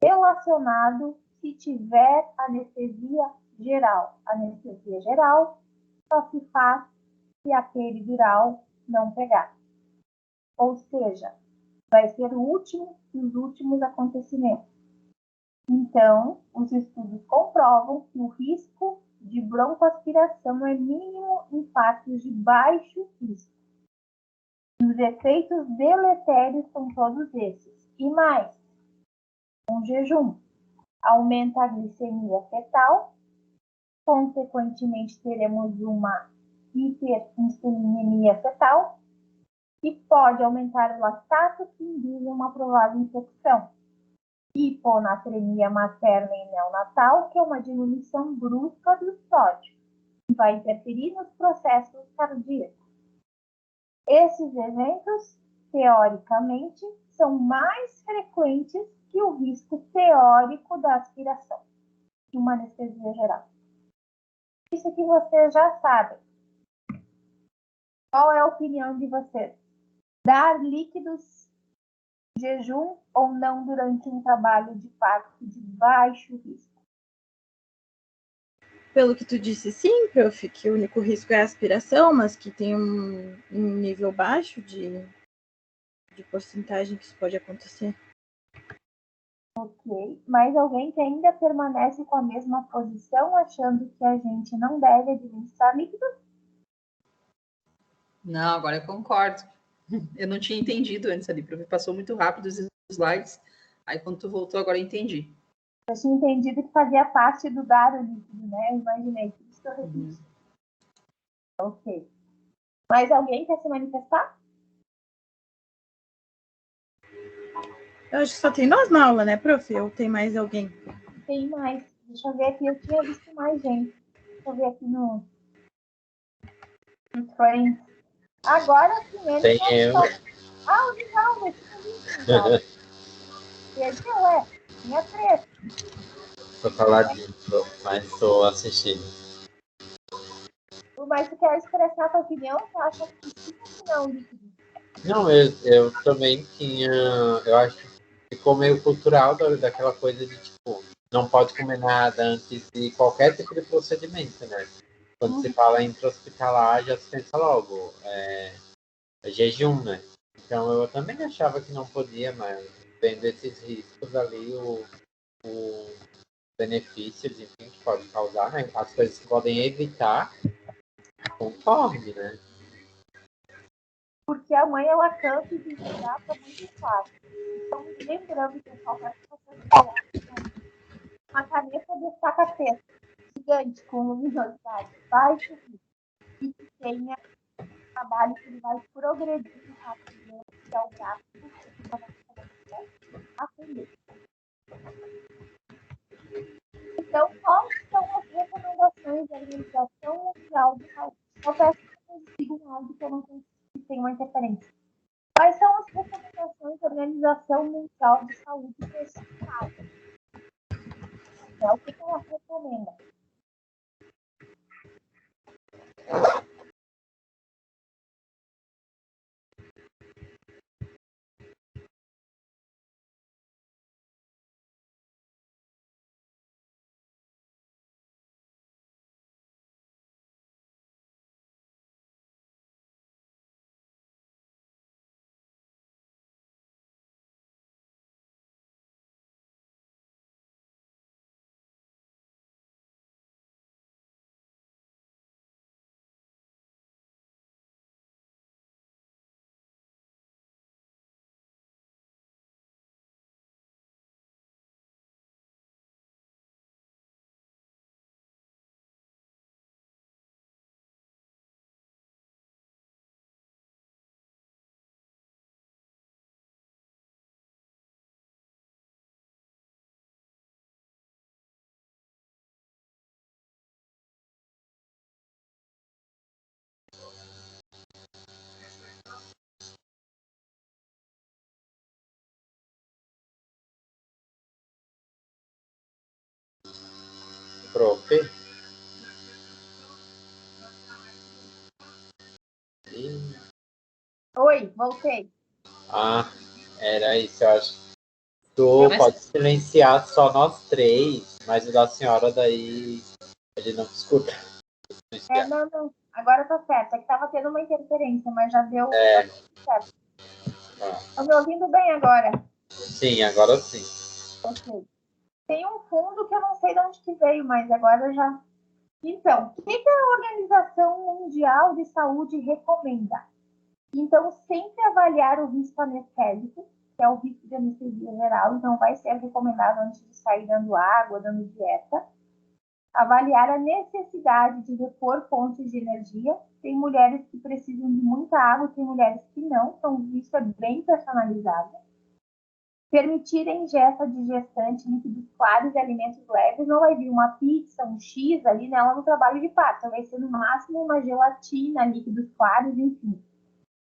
relacionado se tiver anestesia geral. Anestesia geral só se faz se a peridural não pegar. Ou seja, vai ser o último dos últimos acontecimentos. Então, os estudos comprovam que o risco de broncoaspiração é mínimo em partos de baixo risco. E os efeitos deletérios são todos esses. E mais, um jejum aumenta a glicemia fetal, consequentemente teremos uma hiperinsulinemia fetal, que pode aumentar o lactato, que induz uma provável infecção. Hiponatremia materna e neonatal, que é uma diminuição brusca do sódio, que vai interferir nos processos cardíacos. Esses eventos, teoricamente, são mais frequentes que o risco teórico da aspiração de uma anestesia geral. Isso que vocês já sabem. Qual é a opinião de vocês? Dar líquidos, jejum ou não durante um trabalho de parto de baixo risco? Pelo que tu disse, sim, prof, que o único risco é a aspiração, mas que tem um nível baixo de porcentagem que isso pode acontecer. Ok, mas alguém que ainda permanece com a mesma posição, achando que a gente não deve administrar líquidos? Não, agora eu concordo. Eu não tinha entendido antes ali, prof. Passou muito rápido os slides. Aí quando tu voltou, agora eu entendi. Eu tinha entendido que fazia parte do dar o líquido, né? Eu imaginei que isso eu repeti. Ok. Mais alguém quer se manifestar? Eu acho que só tem nós na aula, né, prof? Ou tem mais alguém? Tem mais. Deixa eu ver aqui. Eu tinha visto mais gente. Deixa eu ver aqui no Friends. Agora sim, eles Tem não eu. estão. Ah, o Divaldo. Eu tinha visto o Divaldo. Tinha três. Tô caladinho, mas tô assistindo. quer expressar a tua opinião? Tu acha que sim ou que não, líquido? Não, eu também tinha. Eu acho que ficou meio cultural daquela coisa de tipo, não pode comer nada antes de qualquer tipo de procedimento, né? Quando se fala em intra-hospitalar, já se pensa logo, é jejum, né? Então eu também achava que não podia, mas vendo esses riscos ali, o benefícios, enfim, que pode causar, né? As coisas que podem evitar, concorre, né? Porque a mãe, ela cansa e desidrata muito fácil. Então, lembrando, pessoal, para que vocês coloquem uma caneta de saca-texto gigante com luminosidade baixa e que tenha trabalho que ele vai progredir rapidamente, que é o gráfico que você vai atender. Então, quais são as recomendações da Organização Mundial de Saúde? Eu peço que vocês sigam algo que eu não sei se tem uma interferência. Quais são as recomendações da Organização Mundial de Saúde para esse caso? O que ela recomenda? Prof. Oi, voltei. Ah, era isso, eu acho. Tu pode silenciar só nós três, mas o da senhora daí ele não escuta. Não. Agora tá certo. É que tava tendo uma interferência, mas já deu certo. Estão me ouvindo bem agora? Sim, agora sim. Ok. Tem um fundo que eu não sei de onde que veio, mas agora já. Então, o que a Organização Mundial de Saúde recomenda? Então, sempre avaliar o risco anestésico, que é o risco de anestesia geral. Então, vai ser recomendado antes de sair dando água, dando dieta. Avaliar a necessidade de repor fontes de energia. Tem mulheres que precisam de muita água, tem mulheres que não. Então, isso é bem personalizado. Permitir a ingesta de gestante, líquidos claros e alimentos leves. Não vai vir uma pizza, um X ali nela no trabalho de parto. Vai ser no máximo uma gelatina, líquidos claros, enfim.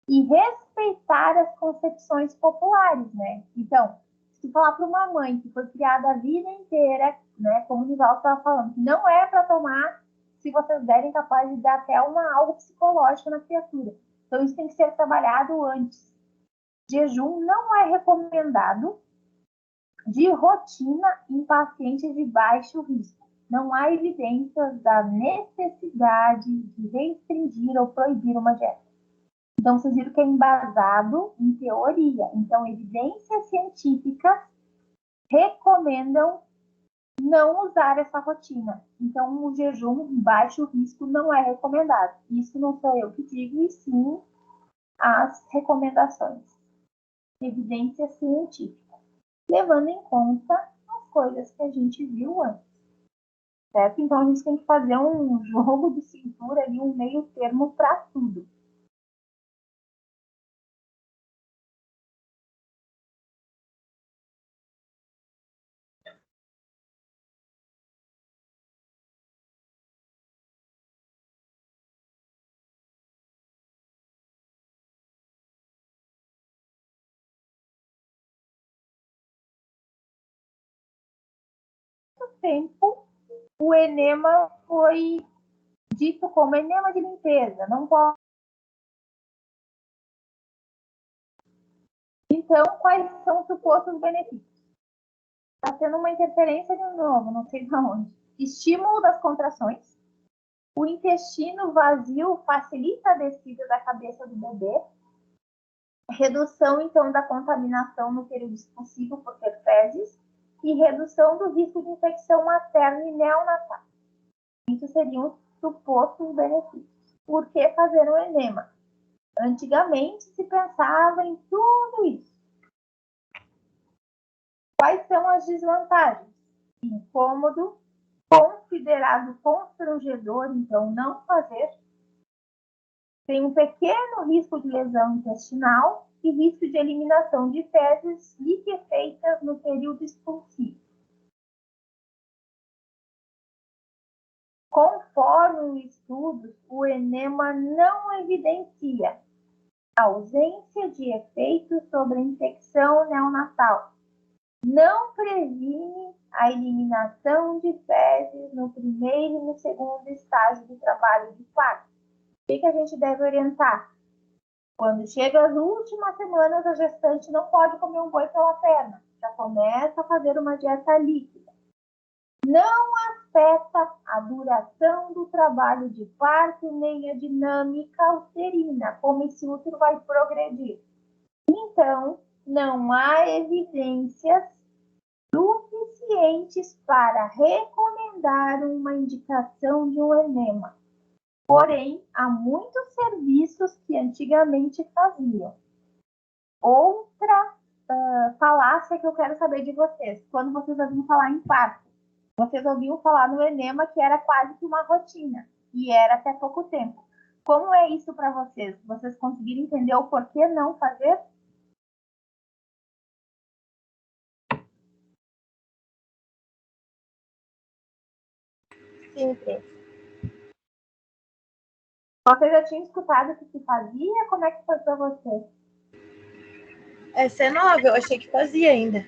E respeitar as concepções populares, né? Então, se falar para uma mãe que foi criada a vida inteira, né, como o Nivaldo estava falando, que não é para tomar, se vocês derem capaz de dar até algo psicológico na criatura. Então, isso tem que ser trabalhado antes. Jejum não é recomendado de rotina em pacientes de baixo risco. Não há evidências da necessidade de restringir ou proibir uma dieta. Então, vocês viram que é embasado em teoria. Então, evidências científicas recomendam não usar essa rotina. Então, o jejum em baixo risco não é recomendado. Isso não sou eu que digo, e sim as recomendações. Evidência científica. Levando em conta as coisas que a gente viu antes. Certo? Então, a gente tem que fazer um jogo de cintura ali, um meio termo para tudo. Tempo, o enema foi dito como enema de limpeza, não pode. Então, quais são os supostos benefícios? Está tendo uma interferência de novo, não sei de onde. Estímulo das contrações. O intestino vazio facilita a descida da cabeça do bebê. Redução, então, da contaminação no período possível por ter fezes. E redução do risco de infecção materna e neonatal. Isso seriam os supostos benefícios. Por que fazer um enema? Antigamente se pensava em tudo isso. Quais são as desvantagens? Incômodo, considerado constrangedor, então não fazer. Tem um pequeno risco de lesão intestinal e risco de eliminação de fezes liquefeitas no período expulsivo. Conforme estudos, o enema não evidencia ausência de efeitos sobre a infecção neonatal. Não previne a eliminação de fezes no primeiro e no segundo estágio do trabalho de parto. O que a gente deve orientar? Quando chega as últimas semanas, a gestante não pode comer um boi pela perna. Já começa a fazer uma dieta líquida. Não afeta a duração do trabalho de parto nem a dinâmica uterina, como esse útero vai progredir. Então, não há evidências suficientes para recomendar uma indicação de um enema. Porém, há muitos serviços que antigamente faziam. Outra falácia que eu quero saber de vocês. Quando vocês ouviram falar em parto, vocês ouviram falar no enema que era quase que uma rotina. E era até pouco tempo. Como é isso para vocês? Vocês conseguiram entender o porquê não fazer? Sim, prof. Você já tinha escutado o que se fazia? Como é que foi para você? Essa é nova, eu achei que fazia ainda.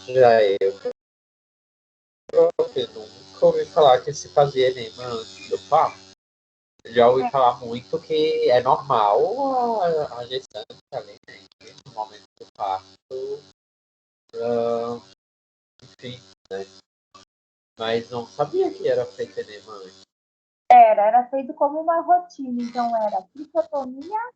Já eu nunca ouvi falar que se fazia enema antes do parto. Já ouvi falar muito que é normal a gestante ali, né, no momento do parto, enfim, né? Mas não sabia que era feito enema antes. Era feito como uma rotina. Então, era tricotomia,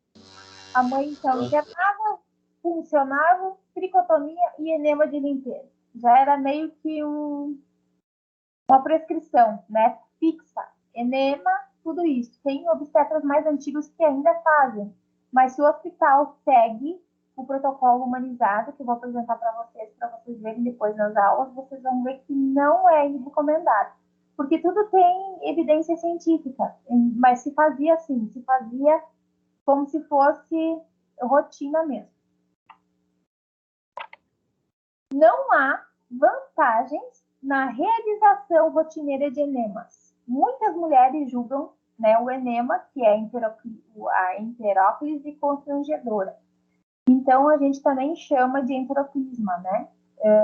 a mãe então internava, funcionava, tricotomia e enema de limpeza. Já era meio que uma prescrição, né? Fixa. Enema, tudo isso. Tem obstetras mais antigos que ainda fazem. Mas se o hospital segue o protocolo humanizado, que eu vou apresentar para vocês verem depois nas aulas, vocês vão ver que não é recomendado. Porque tudo tem evidência científica, mas se fazia assim, se fazia como se fosse rotina mesmo. Não há vantagens na realização rotineira de enemas. Muitas mulheres julgam, né, o enema, que é a enteróclise constrangedora. Então, a gente também chama de enteroclisma, né?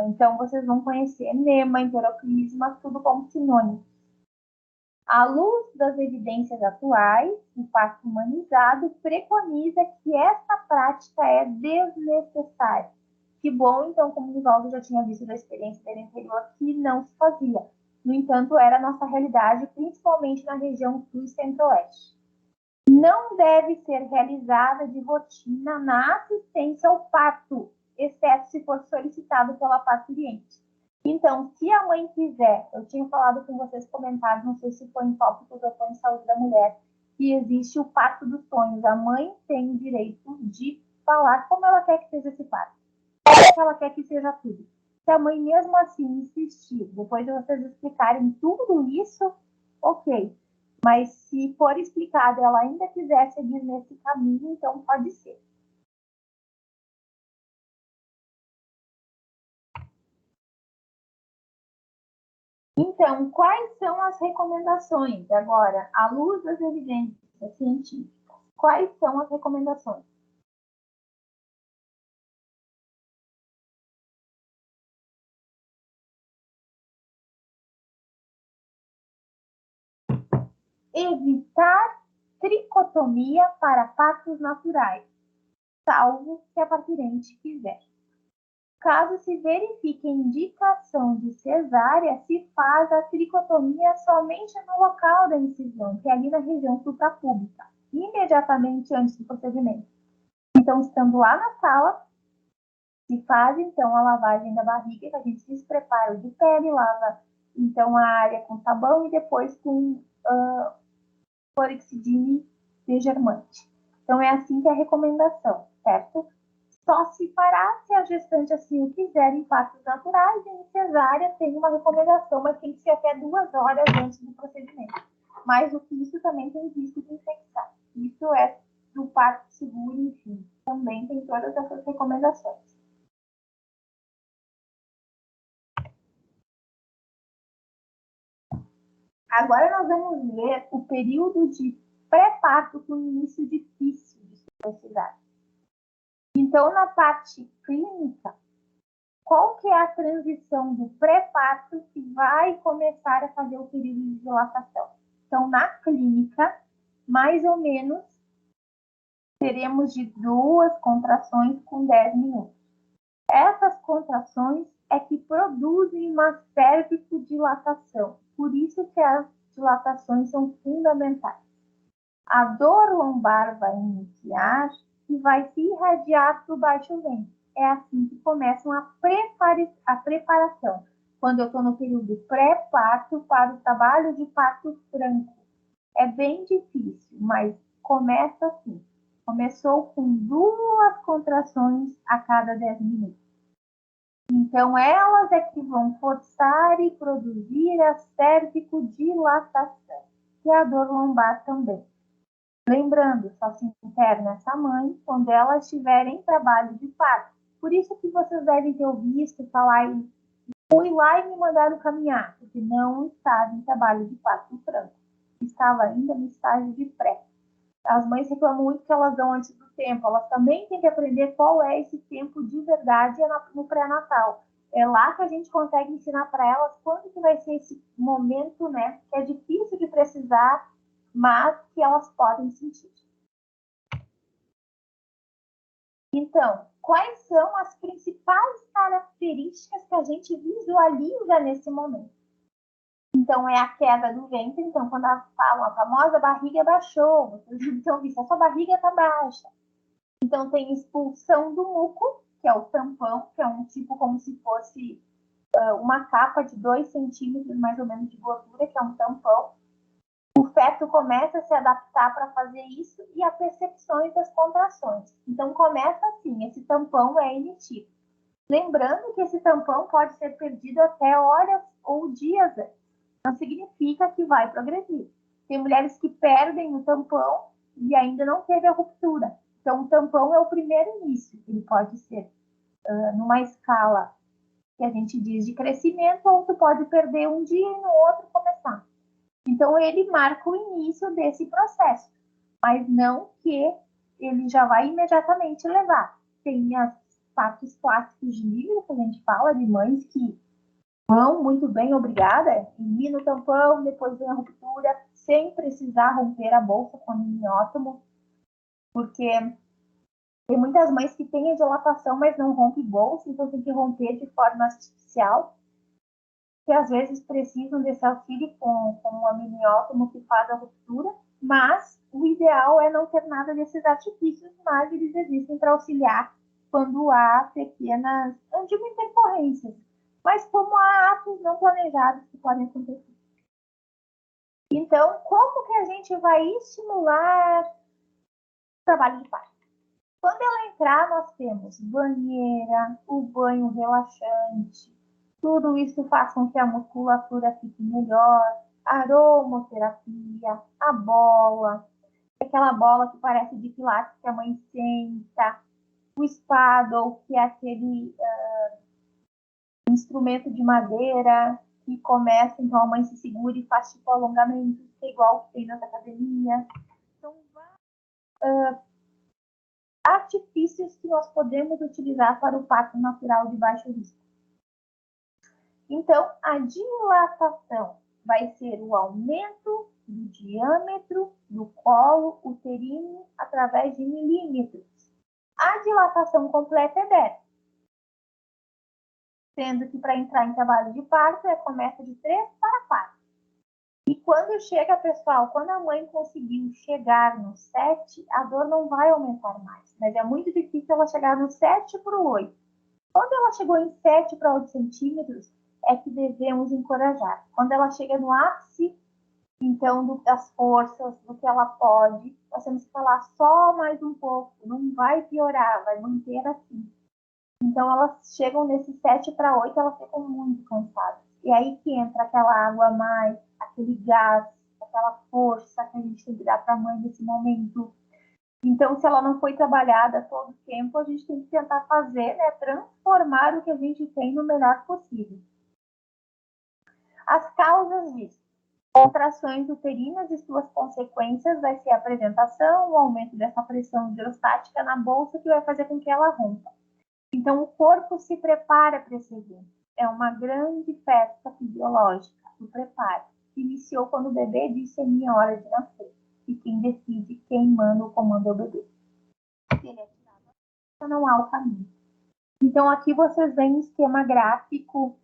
Então, vocês vão conhecer enema, enteroclisma, tudo como sinônimo. À luz das evidências atuais, o parto humanizado preconiza que essa prática é desnecessária. Que bom, então, como o Nivaldo já tinha visto da experiência dele anterior, que não se fazia. No entanto, era a nossa realidade, principalmente na região sul e centro-oeste. Não deve ser realizada de rotina na assistência ao parto, exceto se for solicitado pela parturiente. Então, se a mãe quiser, eu tinha falado com vocês, comentado, não sei se foi em tópicos ou foi em saúde da mulher, que existe o parto dos sonhos. A mãe tem o direito de falar como ela quer que seja esse parto. Como ela quer que seja tudo. Se a mãe mesmo assim insistir, depois de vocês explicarem tudo isso, ok. Mas se for explicado e ela ainda quiser seguir nesse caminho, então pode ser. Então, quais são as recomendações agora, à luz das evidências científicas? Quais são as recomendações? evitar tricotomia para partos naturais, salvo se a parturiente quiser. Caso se verifique indicação de cesárea, se faz a tricotomia somente no local da incisão, que é ali na região suprapúbica, imediatamente antes do procedimento. Então, estando lá na sala, se faz, então, a lavagem da barriga, que a gente desprepara o de pele, lava, então, a área com sabão e depois com clorexidine desgermante. Então, é assim que é a recomendação, certo? Só se parar se a gestante assim o quiser em partos naturais, e em cesárea tem uma recomendação, mas tem que ser até 2 horas antes do procedimento. Mais do que isso, também tem risco de infecção. Isso é do parto seguro, enfim. Também tem todas essas recomendações. Agora nós vamos ver o período de pré-parto com início difícil de necessidade. Então, na parte clínica, qual que é a transição do pré-parto que vai começar a fazer o período de dilatação? Então, na clínica, mais ou menos, teremos de 2 contrações com 10 minutos. Essas contrações é que produzem uma cérvico-dilatação. Por isso que as dilatações são fundamentais. A dor lombar vai iniciar e vai se irradiar para o baixo ventre. É assim que começam a preparação. Quando eu estou no período pré-parto para o trabalho de parto franco. É bem difícil, mas começa assim. Começou com 2 contrações a cada 10 minutos. Então, elas é que vão forçar e produzir a cérvico-dilatação, que é a dor lombar também. Lembrando, só se interna essa mãe quando ela estiver em trabalho de parto. Por isso que vocês devem ter ouvido falar e fui lá e me mandaram caminhar, porque não estava em trabalho de parto franco. Estava ainda no estágio de pré. As mães reclamam muito que elas dão antes do tempo. Elas também têm que aprender qual é esse tempo de verdade no pré-natal. É lá que a gente consegue ensinar para elas quando que vai ser esse momento, né? Que é difícil de precisar, mas que elas podem sentir. Então, quais são as principais características que a gente visualiza nesse momento? Então, é a queda do ventre. Então, quando elas falam a famosa barriga baixou, vocês estão vendo, a sua barriga está baixa. Então, tem expulsão do muco, que é o tampão, que é um tipo como se fosse uma capa de 2 centímetros, mais ou menos, de gordura, que é um tampão. O feto começa a se adaptar para fazer isso e a percepções das contrações. Então, começa assim, esse tampão é emitido. Lembrando que esse tampão pode ser perdido até horas ou dias antes. Não significa que vai progredir. Tem mulheres que perdem o tampão e ainda não teve a ruptura. Então, o tampão é o primeiro início. Ele pode ser numa escala que a gente diz de crescimento, ou tu pode perder um dia e no outro começar. Então, ele marca o início desse processo, mas não que ele já vai imediatamente levar. Tem as partos plásticos de nível, que a gente fala, de mães que vão muito bem, obrigada, elimina o tampão, depois vem a ruptura, sem precisar romper a bolsa com amniótomo, porque tem muitas mães que têm a dilatação, mas não rompe bolsa, então tem que romper de forma artificial, que às vezes precisam desse auxílio com um amniótomo que faz a ruptura, mas o ideal é não ter nada desses artifícios, mas eles existem para auxiliar quando há pequenas, não digo intercorrências, mas como há atos não planejados que podem acontecer. Então, como que a gente vai estimular o trabalho de parto? Quando ela entrar, nós temos banheira, o banho relaxante, tudo isso faz com que a musculatura fique melhor, aromoterapia, a bola, aquela bola que parece de pilates que a mãe senta, o espaddle, que é aquele instrumento de madeira que começa, então a mãe se segura e faz tipo alongamento, que é igual que tem nas academias. Então, artifícios que nós podemos utilizar para o parto natural de baixo risco. Então, a dilatação vai ser o aumento do diâmetro do colo uterino através de milímetros. A dilatação completa é 10. Sendo que para entrar em trabalho de parto, começa de 3 para 4. E quando chega, pessoal, quando a mãe conseguiu chegar no 7, a dor não vai aumentar mais. Mas é muito difícil ela chegar no 7 para o 8. Quando ela chegou em 7 para 8 centímetros, é que devemos encorajar. Quando ela chega no ápice, então, das forças, do que ela pode, nós temos que falar só mais um pouco. Não vai piorar, vai manter assim. Então, elas chegam nesse 7 para 8, elas ficam muito cansadas. E aí que entra aquela água a mais, aquele gás, aquela força que a gente tem que dar para a mãe nesse momento. Então, se ela não foi trabalhada todo o tempo, a gente tem que tentar fazer, né, transformar o que a gente tem no melhor possível. As causas disso. Contrações uterinas e suas consequências vai ser a apresentação, o aumento dessa pressão hidrostática na bolsa que vai fazer com que ela rompa. Então, o corpo se prepara para esse evento. É uma grande festa fisiológica, o preparo, que iniciou quando o bebê disse: é minha hora de nascer. E quem decide, quem manda o comando é o bebê. Se ele é tirado, não há o caminho. Então, aqui vocês veem um esquema gráfico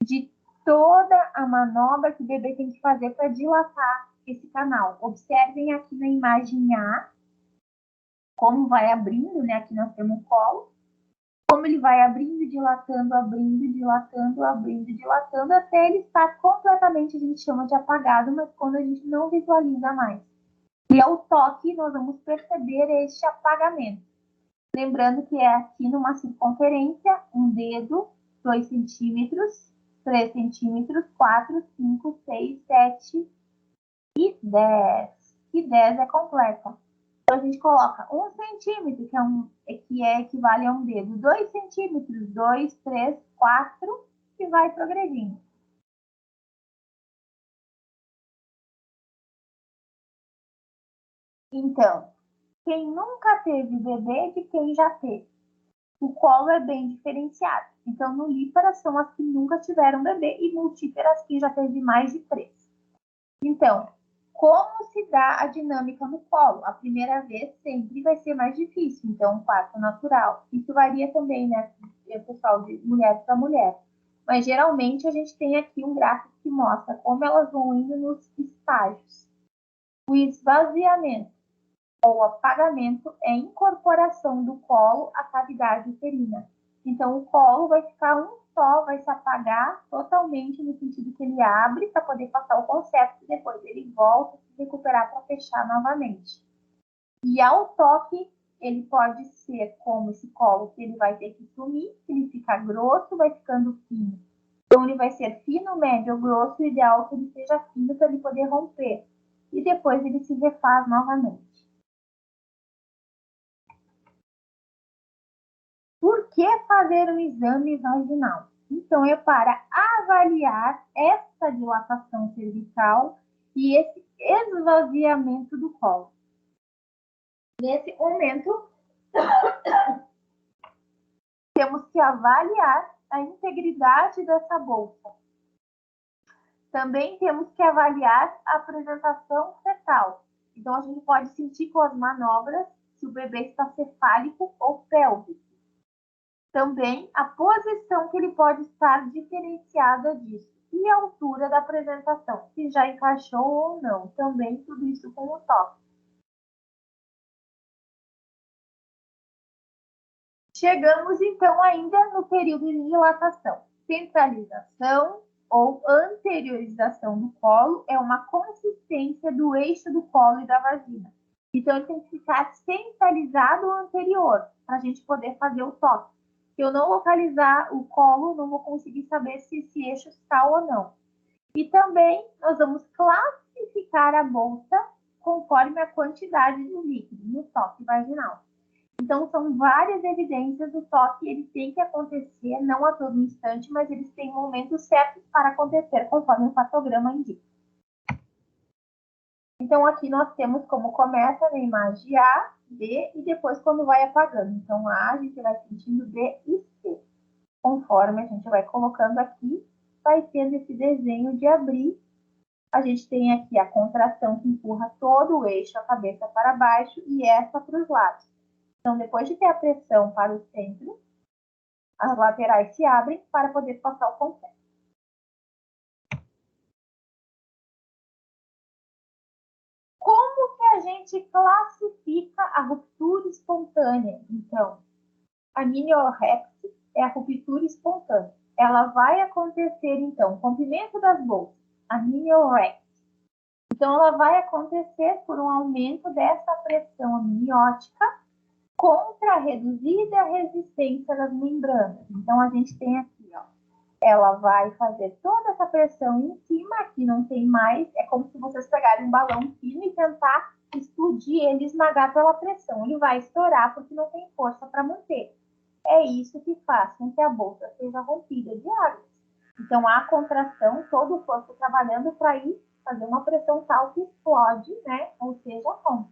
de toda a manobra que o bebê tem que fazer para dilatar esse canal. Observem aqui na imagem A, como vai abrindo, né? Aqui nós temos o colo. Como ele vai abrindo, dilatando, até ele estar completamente, a gente chama de apagado, mas quando a gente não visualiza mais. E ao toque, nós vamos perceber este apagamento. Lembrando que é aqui numa circunferência, um dedo, 2 centímetros, 3 centímetros, 4, 5, 6, 7 e 10. E 10 é completa. Então, a gente coloca 1 centímetro, que equivale a um dedo. 2 centímetros, 2, 3, 4, e vai progredindo. Então, quem nunca teve bebê de quem já teve. O colo é bem diferenciado. Então, nulíparas são as que nunca tiveram bebê e multíparas que já teve mais de 3. Então, como se dá a dinâmica no colo? A primeira vez sempre vai ser mais difícil, então, um parto natural. Isso varia também, né, pessoal, de mulher para mulher. Mas, geralmente, a gente tem aqui um gráfico que mostra como elas vão indo nos estágios. O esvaziamento ou apagamento é a incorporação do colo à cavidade uterina. Então, o colo vai ficar um só, vai se apagar totalmente no sentido que ele abre para poder passar o concepto e depois ele volta a se recuperar para fechar novamente. E ao toque, ele pode ser como esse colo que ele vai ter que sumir, ele fica grosso, vai ficando fino. Então, ele vai ser fino, médio ou grosso, o ideal é que ele seja fino para ele poder romper. E depois ele se refaz novamente. Por que fazer um exame vaginal? Então, é para avaliar essa dilatação cervical e esse esvaziamento do colo. Nesse momento, temos que avaliar a integridade dessa bolsa. Também temos que avaliar a apresentação fetal. Então, a gente pode sentir com as manobras se o bebê está cefálico ou pélvico. Também a posição que ele pode estar diferenciada disso e a altura da apresentação, se já encaixou ou não. Também tudo isso com o toque. Chegamos então ainda no período de dilatação. Centralização ou anteriorização do colo é uma consistência do eixo do colo e da vagina. Então ele tem que ficar centralizado ou anterior para a gente poder fazer o toque. Se eu não localizar o colo, não vou conseguir saber se esse eixo está ou não. E também nós vamos classificar a bolsa conforme a quantidade de líquido no toque vaginal. Então, são várias evidências do toque, ele tem que acontecer, não a todo instante, mas eles têm momentos certos para acontecer, conforme o patograma indica. Então, aqui nós temos como começa na imagem A, B, e depois quando vai apagando. Então, A, a gente vai sentindo B e C. Conforme a gente vai colocando aqui, vai tendo esse desenho de abrir A gente tem aqui a contração que empurra todo o eixo, a cabeça para baixo e essa para os lados. Então, depois de ter a pressão para o centro, as laterais se abrem para poder passar o confete. Como que a gente classifica a ruptura espontânea? Então, a miniorexia é a ruptura espontânea. Ela vai acontecer, então, comprimento das bolsas, a miniorexia. Então, ela vai acontecer por um aumento dessa pressão amniótica contra a reduzida resistência das membranas. Então, a gente tem aqui, ó, ela vai fazer toda essa pressão em cima, aqui não tem mais, é como se vocês pegarem um balão fino e tentar explodir ele, esmagar pela pressão. Ele vai estourar porque não tem força para manter. É isso que faz com que a bolsa seja rompida de água. Então, a contração, todo o corpo trabalhando para ir fazer uma pressão tal que explode, né? Ou seja, rompe.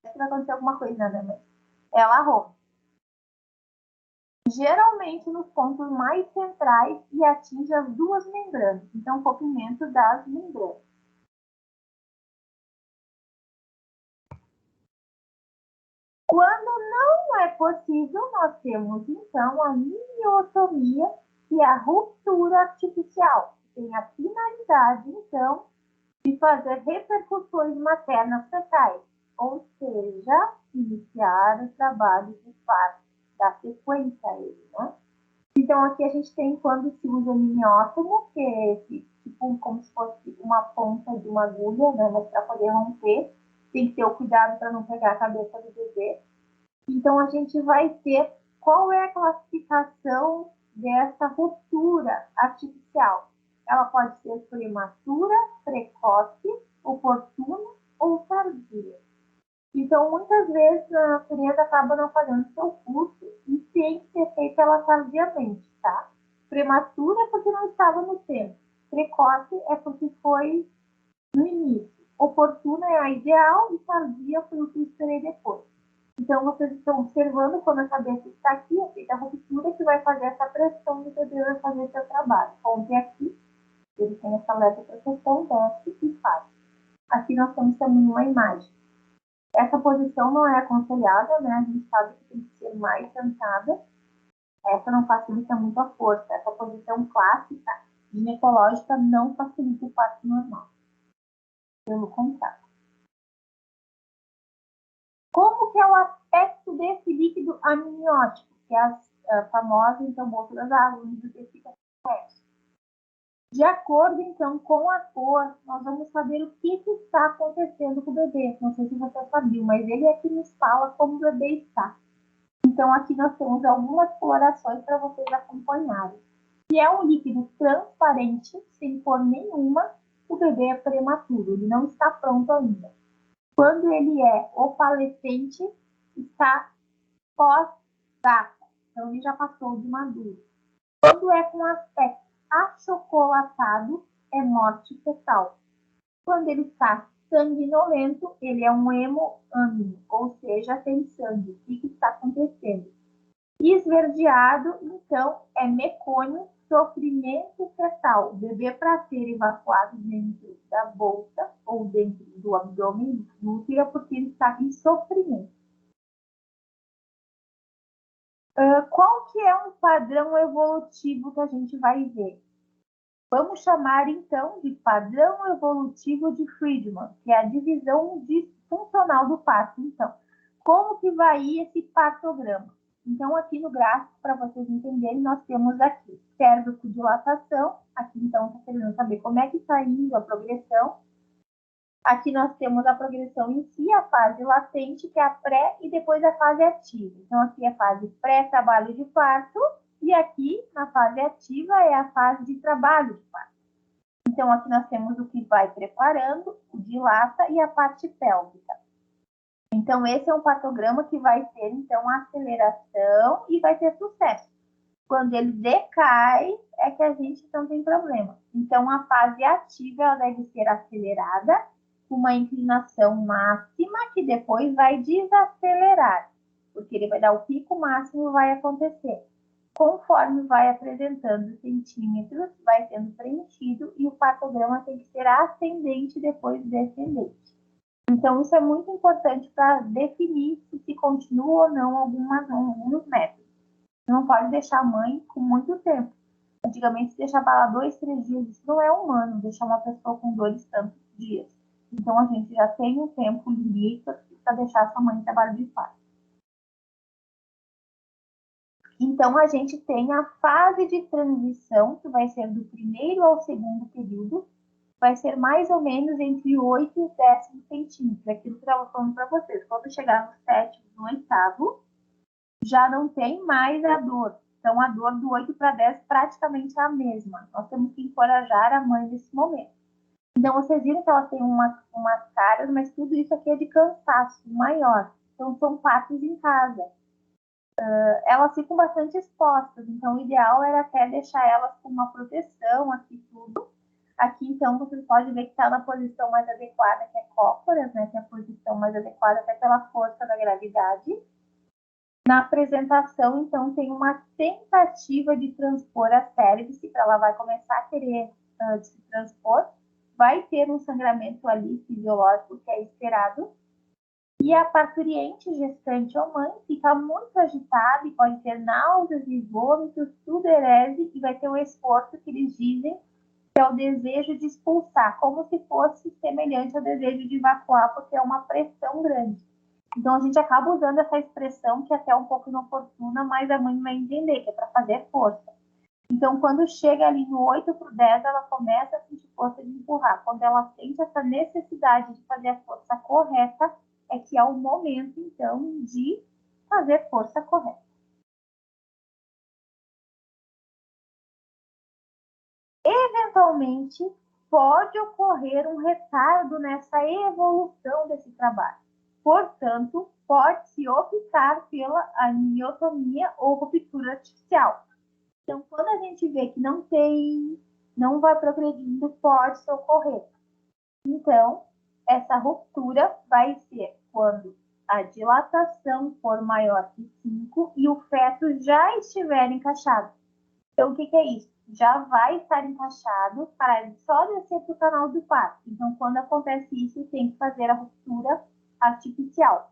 Se vai acontecer alguma coisa, né? Mas ela rompe. Geralmente nos pontos mais centrais e atinge as duas membranas. Então, rompimento das membranas. Quando não é possível, nós temos, então, a miotomia, que é a ruptura artificial. Tem a finalidade, então, de fazer repercussões maternas fetais, ou seja, iniciar o trabalho de parto, da sequência a ele, né? Então, aqui a gente tem quando se usa o miniótomo, que é esse, tipo, como se fosse uma ponta de uma agulha, né? Mas para poder romper, tem que ter o cuidado para não pegar a cabeça do bebê. Então, a gente vai ter qual é a classificação dessa ruptura artificial. Ela pode ser prematura, precoce, oportuna ou tardia. Então, muitas vezes a natureza acaba não fazendo seu curso e tem que ser feita ela tardiamente, tá? Prematura é porque não estava no tempo. Precoce é porque foi no início. Oportuna é a ideal e tardia foi o que eu esperei depois. Então, vocês estão observando quando a cabeça está aqui, é feita a ruptura que vai fazer essa pressão do bebê vai fazer seu trabalho. Rompe aqui, ele tem essa leve proteção, desce e faz. Aqui nós temos também uma imagem. Essa posição não é aconselhável, né? A gente sabe que tem que ser mais sentada. Essa não facilita muito a força. Essa posição clássica, ginecológica, não facilita o parto normal. Pelo contrário. Como que é o aspecto desse líquido amniótico, que é a famosa, então, bolsa das águas, do tecido. De acordo, então, com a cor, nós vamos saber o que está acontecendo com o bebê. Não sei se você sabia, mas ele é que nos fala como o bebê está. Então, aqui nós temos algumas colorações para vocês acompanharem. Se é um líquido transparente, sem cor nenhuma, o bebê é prematuro, ele não está pronto ainda. Quando ele é opalescente, está pós-data, então ele já passou de maduro. Quando é com aspecto achocolatado, é morte fetal. Quando ele está sanguinolento, ele é um hemoâmino, ou seja, tem sangue. O que está acontecendo? Esverdeado, então, é mecônio, sofrimento fetal. O bebê, para ser evacuado dentro da bolsa ou dentro do abdômen do útero, porque ele está em sofrimento. Qual que é um padrão evolutivo que a gente vai ver? Vamos chamar, então, de padrão evolutivo de Friedman, que é a divisão funcional do parto. Então, como que vai ir esse partograma? Então, aqui no gráfico, para vocês entenderem, nós temos aqui cérvico-dilatação. Aqui, então, está querendo saber como é que está indo a progressão. Aqui nós temos a progressão em si, a fase latente, que é a pré, e depois a fase ativa. Então, aqui é a fase pré-trabalho de parto, e aqui, na fase ativa, é a fase de trabalho de parto. Então, aqui nós temos o que vai preparando, o dilata e a parte pélvica. Então, esse é um partograma que vai ter, então, aceleração e vai ter sucesso. Quando ele decai, é que a gente não tem problema. Então, a fase ativa, ela deve ser acelerada, com uma inclinação máxima, que depois vai desacelerar, porque ele vai dar o pico máximo e vai acontecer. Conforme vai apresentando centímetros, vai sendo preenchido e o partograma tem que ser ascendente depois descendente. Então, isso é muito importante para definir se continua ou não alguns métodos. Não pode deixar a mãe com muito tempo. Antigamente, se deixava lá 2, 3 dias, isso não é humano, deixar uma pessoa com dores tantos dias. Então, a gente já tem um tempo limite para deixar sua mãe em trabalho de parto. Então, a gente tem a fase de transição, que vai ser do primeiro ao segundo período, vai ser mais ou menos entre 8 e 10 centímetros. Aquilo que eu estava falando para vocês. Quando chegar no 7º, no 8º, já não tem mais a dor. Então, a dor do 8 para 10 praticamente é a mesma. Nós temos que encorajar a mãe nesse momento. Então, vocês viram que ela tem umas caras, mas tudo isso aqui é de cansaço maior. Então, são partos em casa. Elas ficam bastante expostas. Então, o ideal era até deixar elas com uma proteção aqui tudo. Aqui, então, vocês podem ver que está na posição mais adequada, que é cócoras, né? Que é a posição mais adequada até pela força da gravidade. Na apresentação, então, tem uma tentativa de transpor a cérvice, para ela vai começar a querer se transpor. Vai ter um sangramento ali fisiológico que é esperado. E a parturiente, gestante ou mãe, fica muito agitada e pode ter náuseas e vômitos, sudorese, e vai ter o esforço que eles dizem que é o desejo de expulsar, como se fosse semelhante ao desejo de evacuar, porque é uma pressão grande. Então, a gente acaba usando essa expressão, que é até um pouco inoportuna, mas a mãe vai entender, que é para fazer força. Então, quando chega ali no 8 para o 10, ela começa a sentir força de empurrar. Quando ela sente essa necessidade de fazer a força correta, é que é o momento, então, de fazer força correta. Eventualmente, pode ocorrer um retardo nessa evolução desse trabalho. Portanto, pode-se optar pela amniotomia ou ruptura artificial. Então, quando a gente vê que não vai progredindo, pode ocorrer. Então, essa ruptura vai ser quando a dilatação for maior que 5 e o feto já estiver encaixado. Então, o que é isso? Já vai estar encaixado para só descer para o canal do parto. Então, quando acontece isso, tem que fazer a ruptura artificial.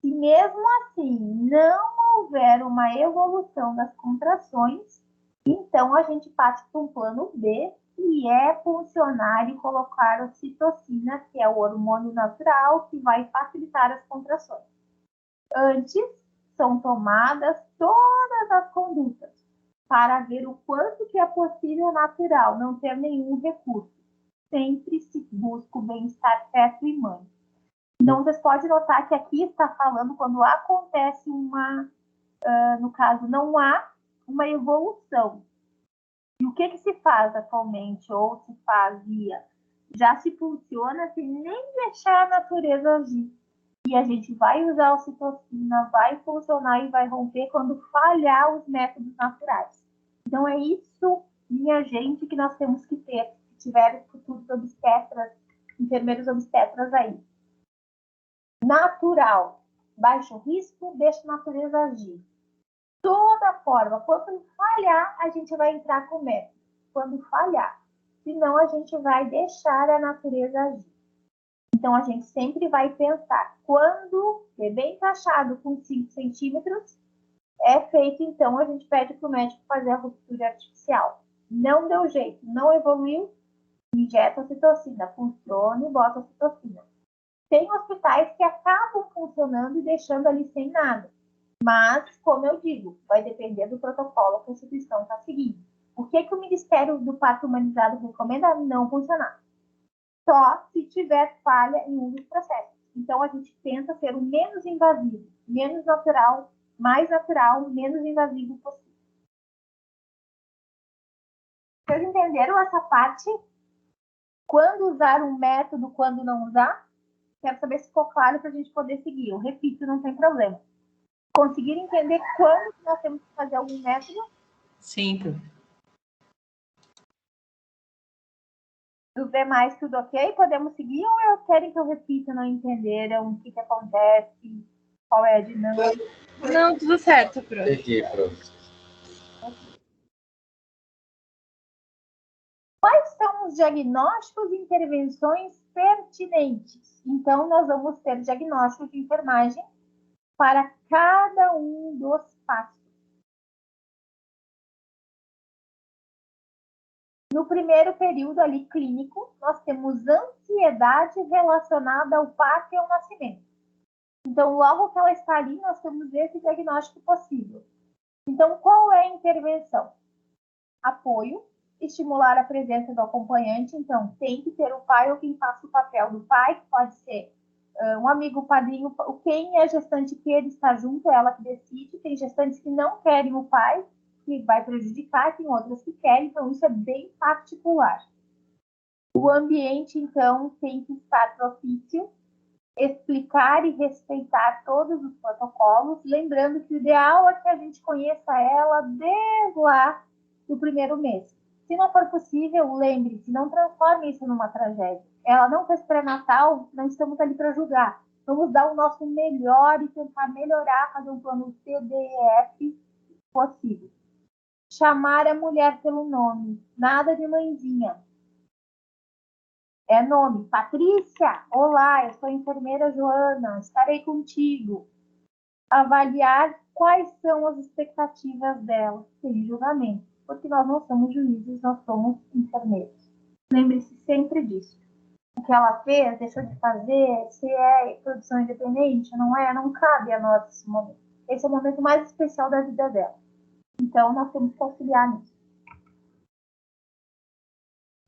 Se mesmo assim não houver uma evolução das contrações, então a gente parte para um plano B, que é funcionar e colocar ocitocina, que é o hormônio natural, que vai facilitar as contrações. Antes, são tomadas todas as condutas para ver o quanto que é possível natural, não ter nenhum recurso. Sempre se busca o bem-estar feto e mãe. Então, vocês podem notar que aqui está falando quando acontece no caso, não há uma evolução. E o que se faz atualmente, ou se fazia? Já se funciona sem nem deixar a natureza agir. E a gente vai usar a ocitocina, vai funcionar e vai romper quando falhar os métodos naturais. Então, é isso, minha gente, que nós temos que ter, se tiver futuros obstetras, enfermeiros obstetras aí. Natural, baixo risco, deixa a natureza agir. Toda forma, quando falhar, a gente vai entrar com o método. Quando falhar, senão a gente vai deixar a natureza agir. Então, a gente sempre vai pensar, quando bebê encaixado com 5 centímetros, é feito, então, a gente pede para o médico fazer a ruptura artificial. Não deu jeito, não evoluiu, injeta ocitocina, funciona e bota ocitocina. Tem hospitais que acabam funcionando e deixando ali sem nada. Mas, como eu digo, vai depender do protocolo que a instituição está seguindo. O que o Ministério do Parto Humanizado recomenda? Não funcionar. Só se tiver falha em um dos processos. Então, a gente tenta ser o menos invasivo, menos natural, mais natural, menos invasivo possível. Vocês entenderam essa parte? Quando usar um método, quando não usar? Quero saber se ficou claro para a gente poder seguir. Eu repito, não tem problema. Conseguir entender quando nós temos que fazer algum método? Sim, prof. Os demais, tudo ok? Podemos seguir ou querem que eu repita, não entenderam o que acontece, qual é a dinâmica? Não, tudo certo, prof. Entendi, prof. são os diagnósticos e intervenções pertinentes? Então, nós vamos ter diagnóstico de enfermagem para cada um dos passos. No primeiro período ali clínico, nós temos ansiedade relacionada ao parto e ao nascimento. Então, logo que ela está ali, nós temos esse diagnóstico possível. Então, qual é a intervenção? Apoio, estimular a presença do acompanhante. Então, tem que ter o pai ou quem faça o papel do pai, que pode ser um amigo, padrinho, quem é gestante que ele está junto, é ela que decide. Tem gestantes que não querem o pai, que vai prejudicar, tem outras que querem, então isso é bem particular. O ambiente, então, tem que estar propício, explicar e respeitar todos os protocolos, lembrando que o ideal é que a gente conheça ela desde lá do primeiro mês. Se não for possível, lembre-se, não transforme isso numa tragédia. Ela não fez pré-natal, não estamos ali para julgar. Vamos dar o nosso melhor e tentar melhorar, fazer um plano CDF possível. Chamar a mulher pelo nome, nada de mãezinha. É nome. Patrícia, olá, eu sou a enfermeira Joana, estarei contigo. Avaliar quais são as expectativas dela, sem julgamento, porque nós não somos juízes, nós somos enfermeiros. Lembre-se sempre disso. O que ela fez, deixou de fazer, se é produção independente, não é, não cabe a nós esse momento. Esse é o momento mais especial da vida dela. Então, nós temos que auxiliar nisso.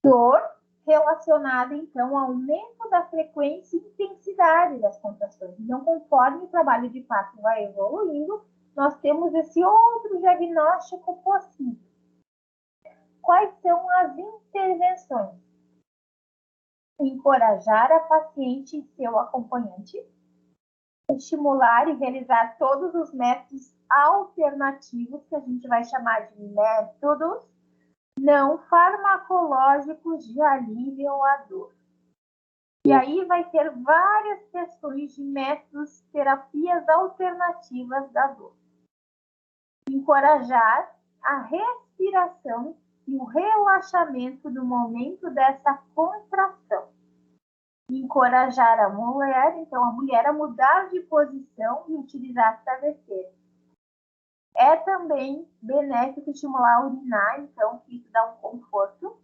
Dor relacionada, então, ao aumento da frequência e intensidade das contrações. Então, conforme o trabalho de parto vai evoluindo, nós temos esse outro diagnóstico possível. Quais são as intervenções? Encorajar a paciente e seu acompanhante, estimular e realizar todos os métodos alternativos, que a gente vai chamar de métodos não farmacológicos de alívio à dor. E aí vai ter várias questões de métodos, terapias alternativas da dor. Encorajar a respiração e o relaxamento no momento dessa contração. Encorajar a mulher, então a mulher a mudar de posição e utilizar travesseiro. É também benéfico estimular a urinar, então isso dá um conforto.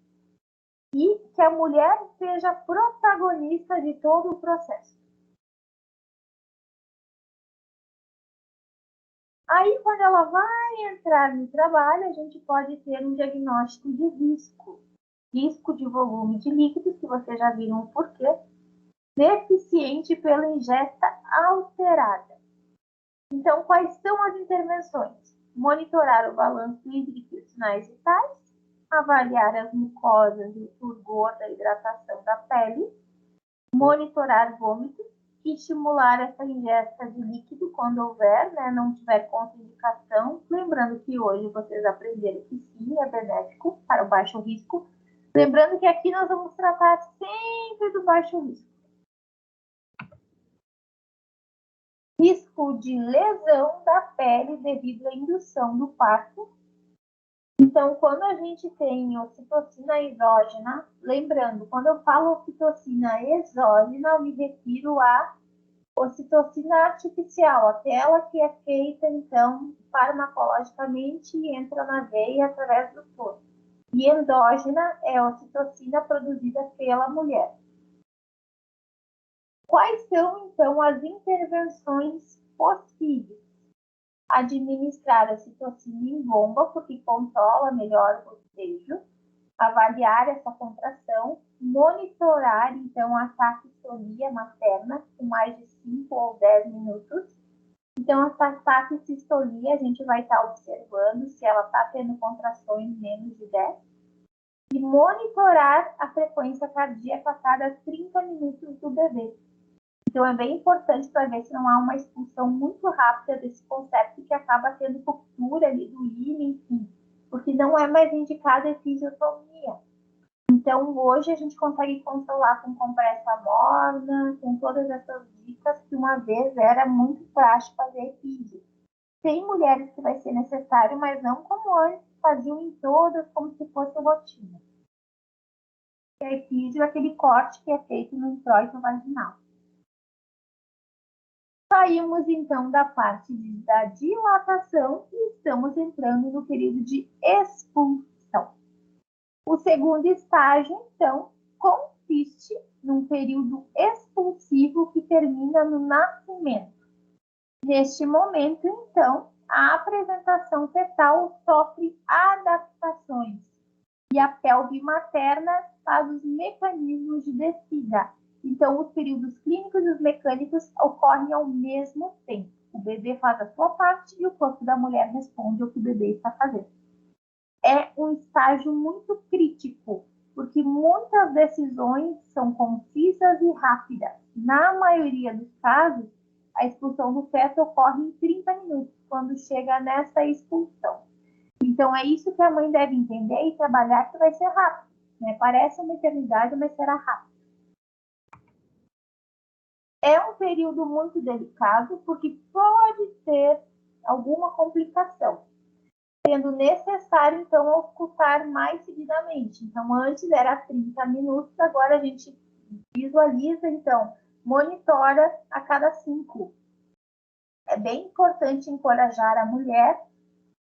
E que a mulher seja protagonista de todo o processo. Aí, quando ela vai entrar no trabalho, a gente pode ter um diagnóstico de risco. Risco de volume de líquidos, que vocês já viram o porquê. Deficiente pela ingesta alterada. Então, quais são as intervenções? Monitorar o balanço hídrico e os sinais vitais, avaliar as mucosas e o turgor da hidratação da pele, monitorar vômitos, estimular essa ingesta de líquido quando houver, não tiver contraindicação. Lembrando que hoje vocês aprenderam que sim, é benéfico para o baixo risco. Lembrando que aqui nós vamos tratar sempre do baixo risco. Risco de lesão da pele devido à indução do parto. Então, quando a gente tem ocitocina exógena, lembrando, quando eu falo ocitocina exógena, eu me refiro à ocitocina artificial, aquela que é feita, então, farmacologicamente e entra na veia através do soro. E endógena é a ocitocina produzida pela mulher. Quais são, então, as intervenções possíveis? Administrar a ocitocina em bomba, porque controla melhor o bocejo, avaliar essa contração, monitorar, então, a taquistolia materna com mais de 5 ou 10 minutos. Então, essa taquistolia a gente vai estar observando se ela está tendo contrações menos de 10. E monitorar a frequência cardíaca a cada 30 minutos do bebê. Então, é bem importante para ver se não há uma expulsão muito rápida desse concepto que acaba tendo ruptura ali do hino, enfim, porque não é mais indicada a episiotomia. Então, hoje a gente consegue controlar com compressa morna, com todas essas dicas que uma vez era muito prático fazer episio. Tem mulheres que vai ser necessário, mas não como antes, faziam em todas como se fosse rotina. que é epísio, aquele corte que é feito no introito vaginal. Saímos, então, da parte da dilatação e estamos entrando no período de expulsão. O segundo estágio, então, consiste num período expulsivo que termina no nascimento. Neste momento, então, a apresentação fetal sofre adaptações e a pelve materna faz os mecanismos de descida. Então, os períodos clínicos e os mecânicos ocorrem ao mesmo tempo. O bebê faz a sua parte e o corpo da mulher responde ao que o bebê está fazendo. É um estágio muito crítico, porque muitas decisões são concisas e rápidas. Na maioria dos casos, a expulsão do feto ocorre em 30 minutos, quando chega nessa expulsão. Então, é isso que a mãe deve entender e trabalhar, que vai ser rápido. Né? Parece uma eternidade, mas será rápido. É um período muito delicado, porque pode ter alguma complicação, sendo necessário, então, auscultar mais seguidamente. Então, antes era 30 minutos, agora a gente visualiza, então, monitora a cada 5. É bem importante encorajar a mulher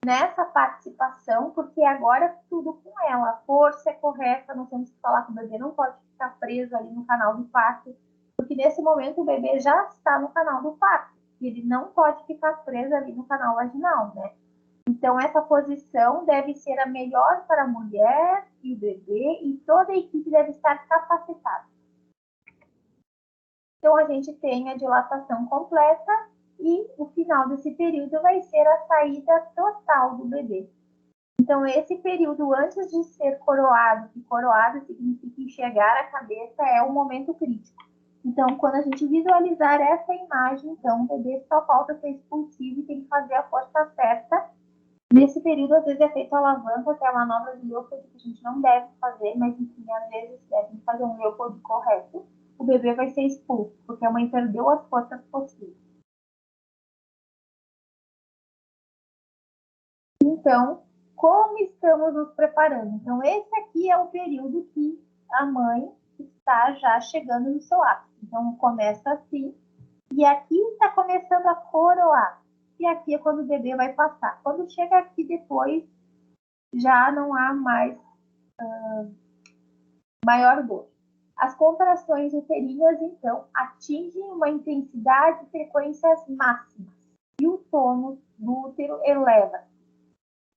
nessa participação, porque agora é tudo com ela. A força é correta, nós temos que falar que o bebê não pode ficar preso ali no canal do parto, porque nesse momento o bebê já está no canal do parto, e ele não pode ficar preso ali no canal vaginal, né? Então, essa posição deve ser a melhor para a mulher e o bebê, e toda a equipe deve estar capacitada. Então, a gente tem a dilatação completa e o final desse período vai ser a saída total do bebê. Então, esse período antes de ser coroado, que coroado significa enxergar a cabeça, é o momento crítico. Então, quando a gente visualizar essa imagem, então, o bebê só falta ser expulsivo e tem que fazer a força certa. Nesse período, às vezes, é feito a alavanca, que é a manobra de Leopold, que a gente não deve fazer, mas, enfim, às vezes, deve fazer um Leopold correto. O bebê vai ser expulso, porque a mãe perdeu as forças possíveis. Então, como estamos nos preparando? Então, esse aqui é o período que a mãe está já chegando no seu ápice. Então, começa assim, e aqui está começando a coroar. E aqui é quando o bebê vai passar. Quando chega aqui depois, já não há mais maior dor. As contrações uterinas, então, atingem uma intensidade e frequências máximas. E o tônus do útero eleva.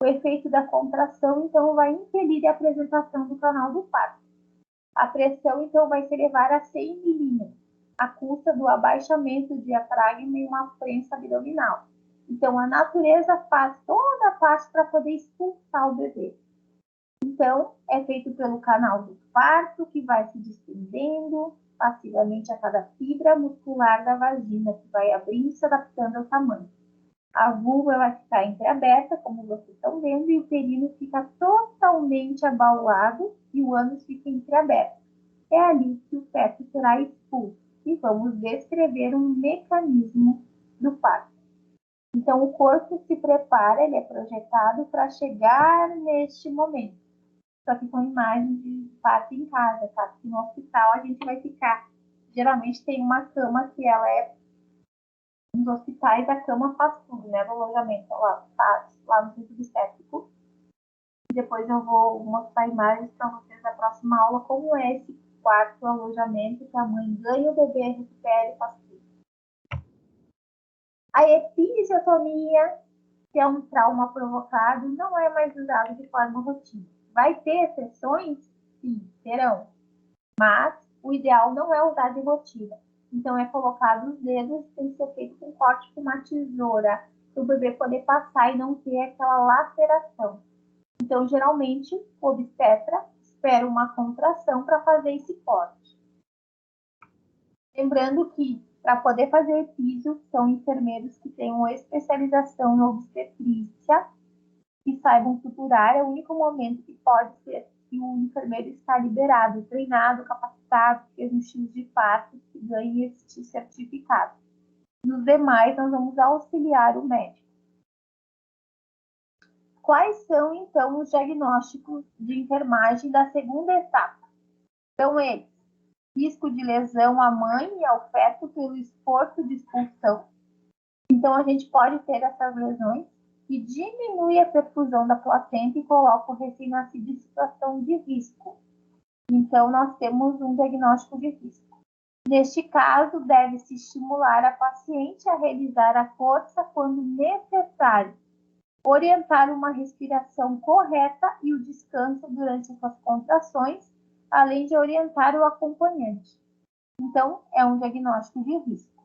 O efeito da contração, então, vai impedir a apresentação do canal do parto. A pressão, então, vai se elevar a 100 milímetros, à custa do abaixamento do diafragma e uma prensa abdominal. Então, a natureza faz toda a parte para poder expulsar o bebê. Então, é feito pelo canal do parto, que vai se distendendo passivamente a cada fibra muscular da vagina, que vai abrindo e se adaptando ao tamanho. A vulva vai ficar entreaberta, como vocês estão vendo, e o períneo fica totalmente abaulado e o ânus fica entreaberto. É ali que o feto será expulso. E vamos descrever um mecanismo do parto. Então, o corpo se prepara, ele é projetado para chegar neste momento. Só que com imagens de parto em casa, tá? Porque no hospital a gente vai ficar. Geralmente tem uma cama que ela é. Nos hospitais a cama faz tudo, né? No alojamento, lá no centro obstétrico. E depois eu vou mostrar imagens para vocês na próxima aula, como é esse quarto alojamento que a mãe ganha o bebê, recupera e faz tudo. A episiotomia, que é um trauma provocado, não é mais usado de forma rotina. Vai ter exceções? Sim, terão. Mas o ideal não é usar de rotina. Então, é colocado os dedos, tem que ser feito com corte com uma tesoura, para o bebê poder passar e não ter aquela laceração. Então, geralmente, o obstetra espera uma contração para fazer esse corte. Lembrando que, para poder fazer epísio, são enfermeiros que tenham especialização em obstetrícia, que saibam suturar, é o único momento que pode ser que o enfermeiro está liberado, treinado, capacitado, fez um X de parto, que ganhe este certificado. Nos demais, nós vamos auxiliar o médico. Quais são, então, os diagnósticos de enfermagem da segunda etapa? Então, eles, risco de lesão à mãe e ao feto pelo esforço de expulsão. Então, a gente pode ter essas lesões que diminui a perfusão da placenta e coloca o recém-nascido em situação de risco. Então, nós temos um diagnóstico de risco. Neste caso, deve-se estimular a paciente a realizar a força quando necessário, orientar uma respiração correta e o descanso durante as contrações, além de orientar o acompanhante. Então, é um diagnóstico de risco.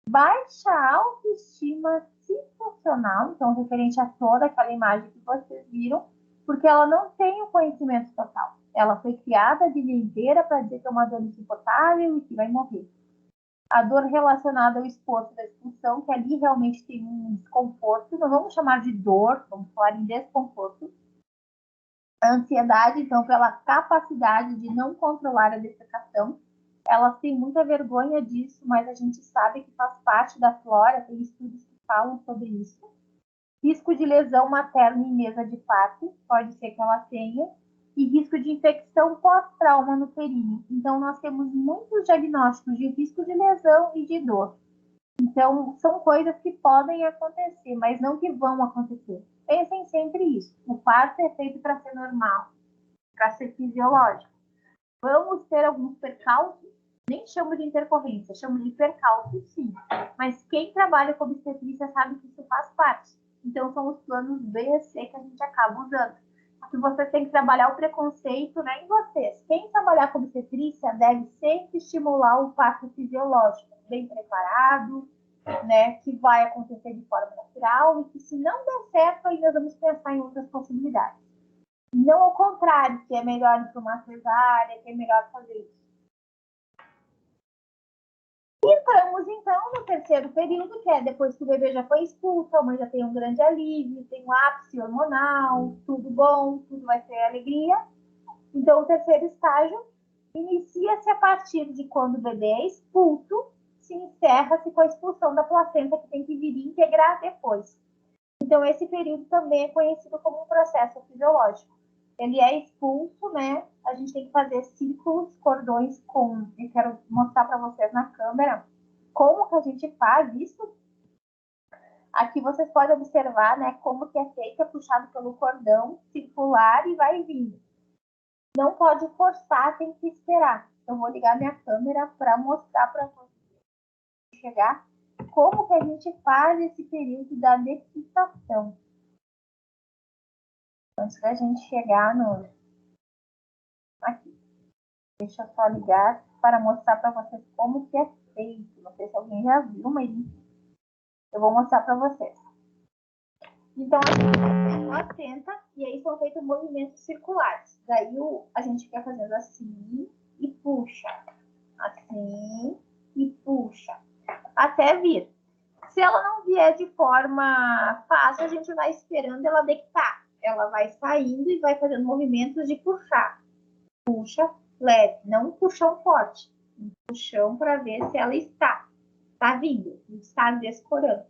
Baixa autoestima situacional, então, referente a toda aquela imagem que vocês viram, porque ela não tem o conhecimento total. Ela foi criada a vida inteira para dizer que é uma dor insuportável e que vai morrer. A dor relacionada ao esforço da expulsão, que ali realmente tem um desconforto, não vamos chamar de dor, vamos falar em desconforto. A ansiedade, então, pela capacidade de não controlar a defecação, elas têm muita vergonha disso, mas a gente sabe que faz parte da flora, tem estudos que falam sobre isso. Risco de lesão materna em mesa de parto, pode ser que ela tenha, e risco de infecção pós-trauma no períneo. Então, nós temos muitos diagnósticos de risco de lesão e de dor. Então, são coisas que podem acontecer, mas não que vão acontecer. Pensem sempre isso. O parto é feito para ser normal, para ser fisiológico. Vamos ter alguns percalços, nem chamo de intercorrência, chamo de percalços, sim. Mas quem trabalha com obstetrícia sabe que isso faz parte. Então, são os planos B e C que a gente acaba usando. Que vocês têm que trabalhar o preconceito, né, em vocês. Quem trabalhar com obstetrícia deve sempre estimular o parto fisiológico, bem preparado, né, que vai acontecer de forma natural e que, se não der certo, ainda vamos pensar em outras possibilidades. Não ao contrário, que é melhor ir para uma cesárea, que é melhor fazer isso. Entramos, então, no terceiro período, que é depois que o bebê já foi expulso, a mãe já tem um grande alívio, tem um ápice hormonal, tudo bom, tudo vai ser alegria. Então, o terceiro estágio inicia-se a partir de quando o bebê é expulso, se encerra-se com a expulsão da placenta, que tem que vir integrar depois. Então, esse período também é conhecido como um processo fisiológico. Ele é expulso, né? A gente tem que fazer círculos, cordões com... Eu quero mostrar para vocês na câmera como que a gente faz isso. Aqui vocês podem observar, né, como que é feito, é puxado pelo cordão circular e vai vindo. Não pode forçar, tem que esperar. Eu vou ligar minha câmera para mostrar para vocês chegar como que a gente faz esse período da necessitação. Antes da gente chegar no... Aqui. Deixa eu só ligar para mostrar para vocês como que é feito. Não sei se alguém já viu, mas eu vou mostrar para vocês. Então, a gente tem placenta e aí são feitos movimentos circulares. Daí a gente fica fazendo assim e puxa. Assim e puxa. Até vir. Se ela não vier de forma fácil, a gente vai esperando ela deitar. Ela vai saindo e vai fazendo movimentos de puxar. Puxa, leve, não um puxão forte. Um puxão para ver se ela está vindo, está descolando.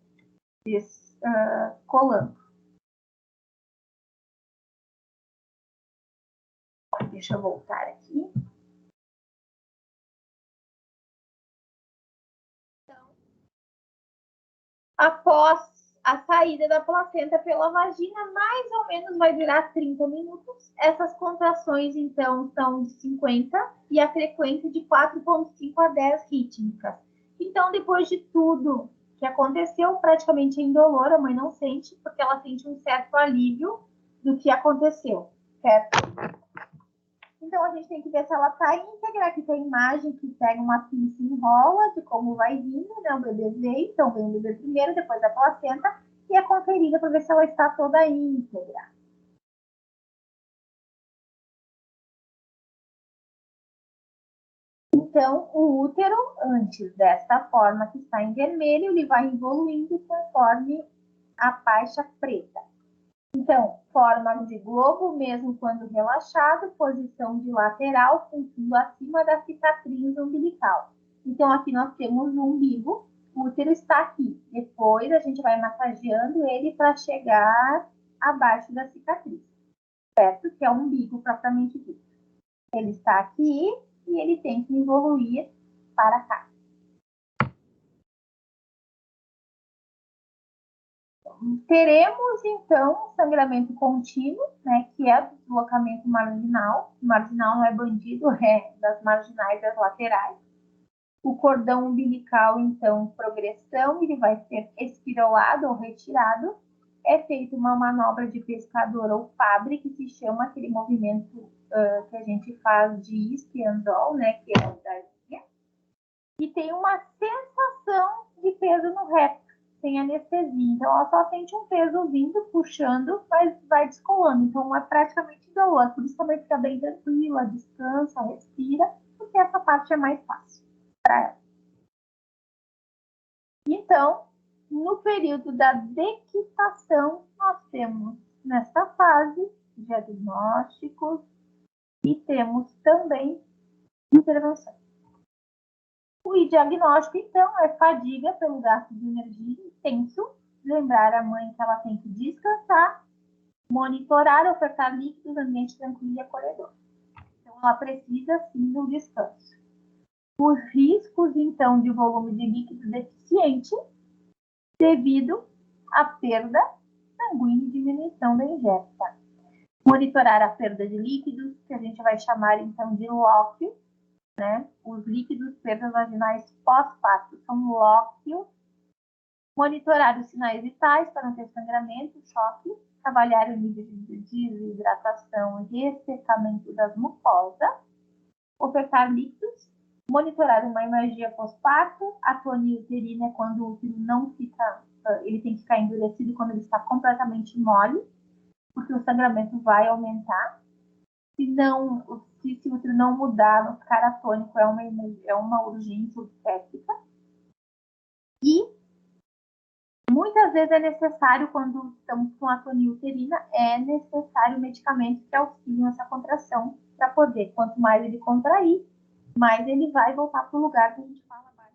Deixa eu voltar aqui. Então, após a saída da placenta pela vagina, mais ou menos vai durar 30 minutos. Essas contrações, então, são de 50 e a frequência de 4,5 a 10 rítmicas. Então, depois de tudo que aconteceu, praticamente é indolor, a mãe não sente, porque ela sente um certo alívio do que aconteceu, certo? Então, a gente tem que ver se ela está íntegra. Aqui tem a imagem que pega uma pinça e enrola de como vai vindo, né? O bebê veio, então vem o bebê primeiro, depois a placenta, e é conferida para ver se ela está toda íntegra. Então, o útero, antes desta forma que está em vermelho, ele vai evoluindo conforme a faixa preta. Então, forma de globo, mesmo quando relaxado, posição de lateral, com fundo acima da cicatriz umbilical. Então, aqui nós temos o umbigo, o útero está aqui. Depois, a gente vai massageando ele para chegar abaixo da cicatriz, certo? Que é o umbigo propriamente dito. Ele está aqui, e ele tem que evoluir para cá. Teremos, então, sangramento contínuo, né, que é o deslocamento marginal. Marginal não é bandido, é das marginais das laterais. O cordão umbilical, então, progressão, ele vai ser espiralado ou retirado. É feita uma manobra de pescador ou padre, que se chama aquele movimento que a gente faz de espiandol, né, que é o da linha. E tem uma sensação de peso no reto, sem anestesia. Então, ela só sente um peso vindo, puxando, mas vai descolando. Então, é praticamente indolor. Por isso também fica bem tranquila, descansa, respira, porque essa parte é mais fácil para ela. Então, no período da dequitação, nós temos nessa fase diagnósticos e temos também intervenção. O diagnóstico, então, é fadiga pelo gasto de energia intenso, lembrar a mãe que ela tem que descansar, monitorar, ofertar líquidos, ambiente tranquilo e acolhedor. Então, ela precisa, sim, do descanso. Os riscos, então, de volume de líquido deficiente, devido à perda sanguínea e diminuição da ingesta. Monitorar a perda de líquidos, que a gente vai chamar, então, de LOQ, né? Os líquidos perdas vaginais pós-parto são LOQ. Monitorar os sinais vitais para não ter sangramento, choque, trabalhar o nível de desidratação e ressecamento das mucosas, ofertar líquidos, monitorar uma hemorragia pós-parto, atonia uterina é quando o útero não fica, ele tem que ficar endurecido quando ele está completamente mole, porque o sangramento vai aumentar. Se o útero não mudar, não ficar atônico, é uma urgência obstétrica. E muitas vezes é necessário, quando estamos com atonia uterina, é necessário medicamentos que auxiliam essa contração para poder, quanto mais ele contrair, mais ele vai voltar para o lugar que a gente fala mais.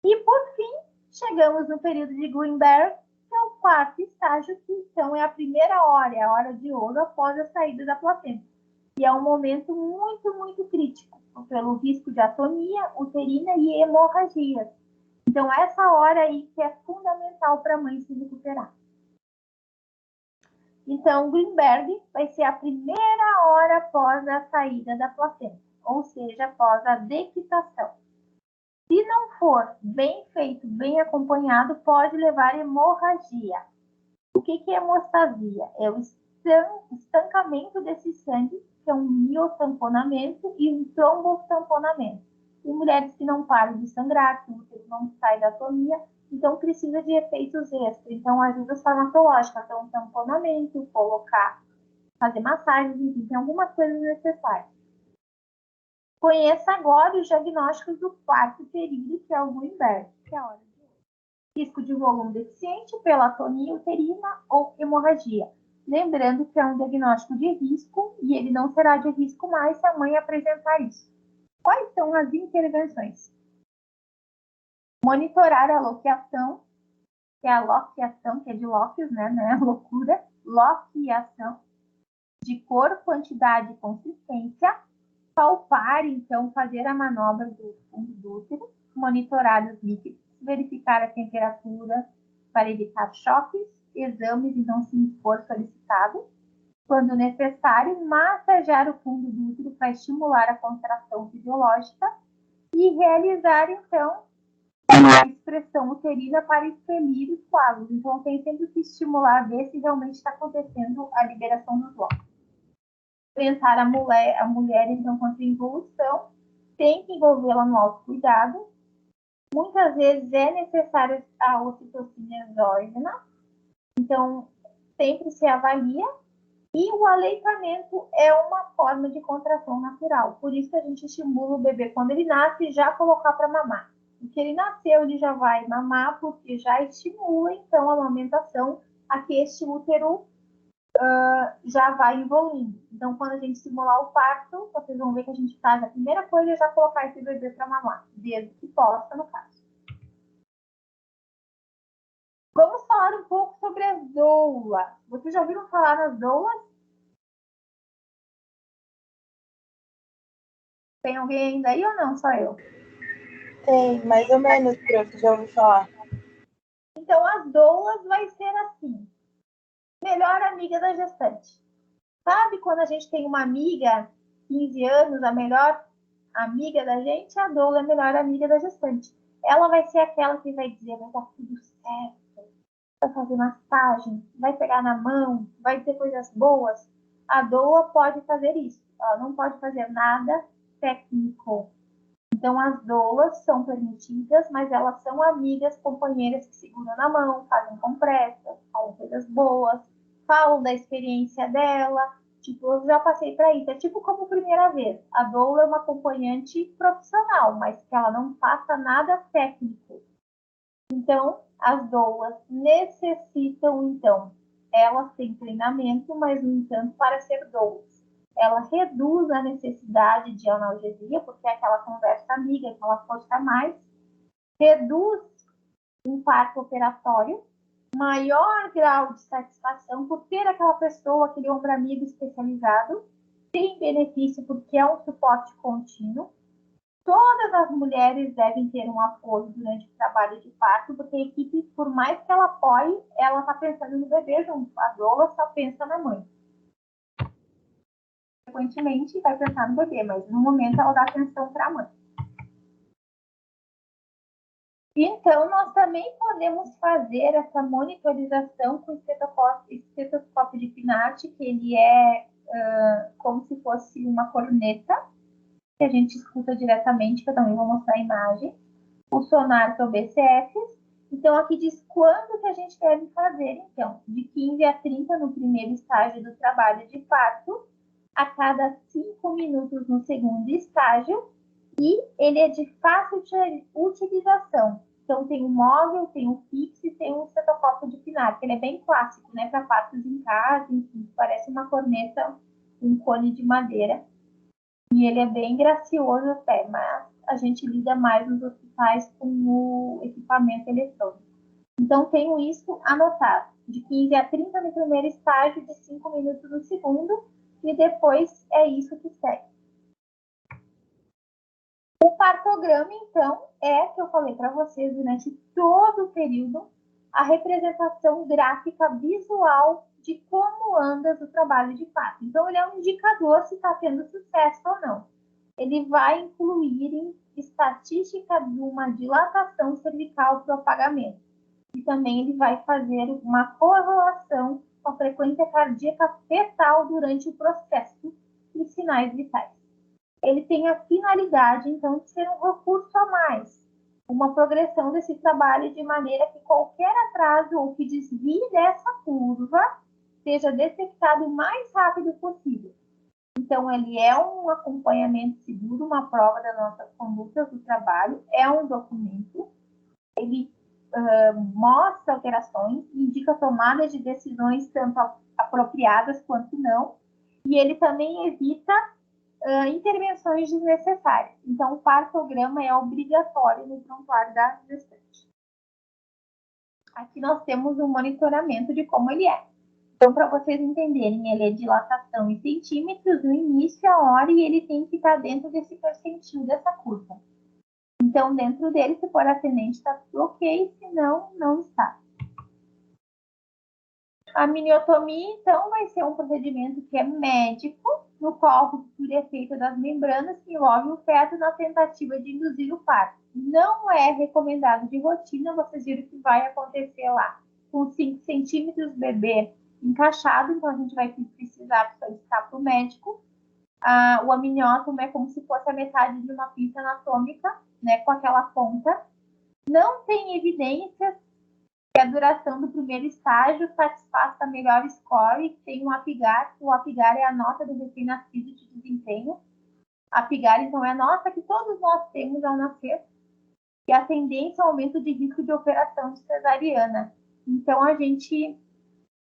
E, por fim, chegamos no período de Greenberg, que é o quarto estágio, que então é a primeira hora, é a hora de ouro após a saída da placenta. E é um momento muito, muito crítico, pelo risco de atonia uterina e hemorragias. Então, essa hora aí que é fundamental para a mãe se recuperar. Então, Greenberg vai ser a primeira hora após a saída da placenta, ou seja, após a dequitação. Se não for bem feito, bem acompanhado, pode levar hemorragia. O que é hemostasia? É o estancamento desse sangue, que é um miotamponamento e um trombotamponamento. Tem mulheres que não param de sangrar, que o útero não sai da atonia, então precisa de efeitos extras. Então, ajudas farmacológicas, então tamponamento, fazer massagens, enfim, tem algumas coisas necessárias. Conheça agora os diagnósticos do quarto período, que é o Greenberg, que é a hora de hoje. Risco de volume deficiente pela atonia uterina ou hemorragia. Lembrando que é um diagnóstico de risco e ele não será de risco mais se a mãe apresentar isso. Quais são as intervenções? Monitorar a loqueação, que é a loqueação, que é de lóquios, né? Não é loucura. Loqueação de cor, quantidade e consistência. Palpar, então, fazer a manobra do fundo do útero. Monitorar os líquidos. Verificar a temperatura para evitar choques. Exames, então, se for solicitado. Quando necessário, massagear o fundo do útero para estimular a contração fisiológica e realizar, então, a expressão uterina para expelir os coágulos. Então, tem sempre que estimular, ver se realmente está acontecendo a liberação dos óvulos. Orientar a mulher, então, contra a involução, tem que envolvê-la no autocuidado. Muitas vezes é necessária a ocitocina exógena, então, sempre se avalia. E o aleitamento é uma forma de contração natural. Por isso que a gente estimula o bebê, quando ele nasce, já colocar para mamar. Porque ele nasceu, ele já vai mamar, porque já estimula, então, a amamentação a que este útero já vai evoluindo. Então, quando a gente simular o parto, vocês vão ver que a gente faz a primeira coisa é já colocar esse bebê para mamar, desde que possa, no caso. Vamos falar um pouco sobre as doulas. Vocês já ouviram falar nas doulas? Tem alguém ainda aí ou não? Só eu? Tem, mais ou menos, prof, já ouvi falar. Então, as doulas vai ser assim. Melhor amiga da gestante. Sabe quando a gente tem uma amiga, 15 anos, a melhor amiga da gente, a doula é a melhor amiga da gestante. Ela vai ser aquela que vai dizer, vai dar tudo certo, vai fazer massagem, vai pegar na mão, vai dizer coisas boas. A doula pode fazer isso. Ela não pode fazer nada técnico. Então, as doulas são permitidas, mas elas são amigas, companheiras que seguram na mão, fazem compressas, falam coisas boas, falam da experiência dela. Tipo, eu já passei para isso. É tipo como primeira vez. A doula é uma acompanhante profissional, mas que ela não faça nada técnico. Então, as doulas necessitam, então, elas têm treinamento, mas, no entanto, para ser doulas. Ela reduz a necessidade de analgesia, porque é aquela conversa amiga, aquela força a mais, reduz o impacto operatório, maior grau de satisfação por ter aquela pessoa, aquele ombro amigo especializado, tem benefício porque é um suporte contínuo. Todas as mulheres devem ter um apoio durante o trabalho de parto, porque a equipe, por mais que ela apoie, ela está pensando no bebê junto. A doula só pensa na mãe. Frequentemente vai pensar no bebê, mas no momento ela dá atenção para a mãe. Então, nós também podemos fazer essa monitorização com estetoscópio de Pinat, que ele é como se fosse uma corneta, que a gente escuta diretamente, que eu também vou mostrar a imagem. O sonar para o BCF. Então, aqui diz quando que a gente deve fazer, então, de 15 a 30 no primeiro estágio do trabalho de parto, a cada 5 minutos no segundo estágio, e ele é de fácil utilização. Então, tem um móvel, tem um fixo e tem um estetoscópio de Pinat, que ele é bem clássico, né, para partos em casa, enfim, parece uma corneta, um cone de madeira. E ele é bem gracioso até, mas a gente lida mais nos hospitais com o equipamento eletrônico. Então, tenho isso anotado, de 15 a 30 no primeiro estágio, de 5 minutos no segundo, e depois é isso que segue. O partograma, então, é, que eu falei para vocês durante todo o período, a representação gráfica visual de como anda o trabalho de parto. Então, ele é um indicador se está tendo sucesso ou não. Ele vai incluir em estatística de uma dilatação cervical para o apagamento. E também ele vai fazer uma correlação com a frequência cardíaca fetal durante o processo e sinais vitais. Ele tem a finalidade, então, de ser um recurso a mais, uma progressão desse trabalho de maneira que qualquer atraso ou que desvie dessa curva seja detectado o mais rápido possível. Então, ele é um acompanhamento seguro, uma prova das nossas condutas do trabalho, é um documento, ele mostra alterações, indica tomadas de decisões tanto apropriadas quanto não, e ele também evita intervenções desnecessárias. Então, o partograma é obrigatório no prontuário da gestante. Aqui nós temos um monitoramento de como ele é. Então, para vocês entenderem, ele é dilatação em centímetros no início, a hora, e ele tem que estar dentro desse percentil dessa curva. Então, dentro dele, se for ascendente, está tudo ok, se não, não está. A miniotomia, então, vai ser um procedimento que é médico, no qual a ruptura é feita das membranas que envolvem o feto na tentativa de induzir o parto. Não é recomendado de rotina, vocês viram que vai acontecer lá com 5 centímetros bebê encaixado, então a gente vai precisar solicitar para o médico. O amniótomo é como se fosse a metade de uma pinça anatômica, né, com aquela ponta. Não tem evidências que a duração do primeiro estágio satisfaça a melhor score, tem um APGAR. O APGAR é a nota do recém-nascido de desempenho. A APGAR, então, é a nota que todos nós temos ao nascer, e a tendência ao aumento de risco de operação de cesariana. Então, a gente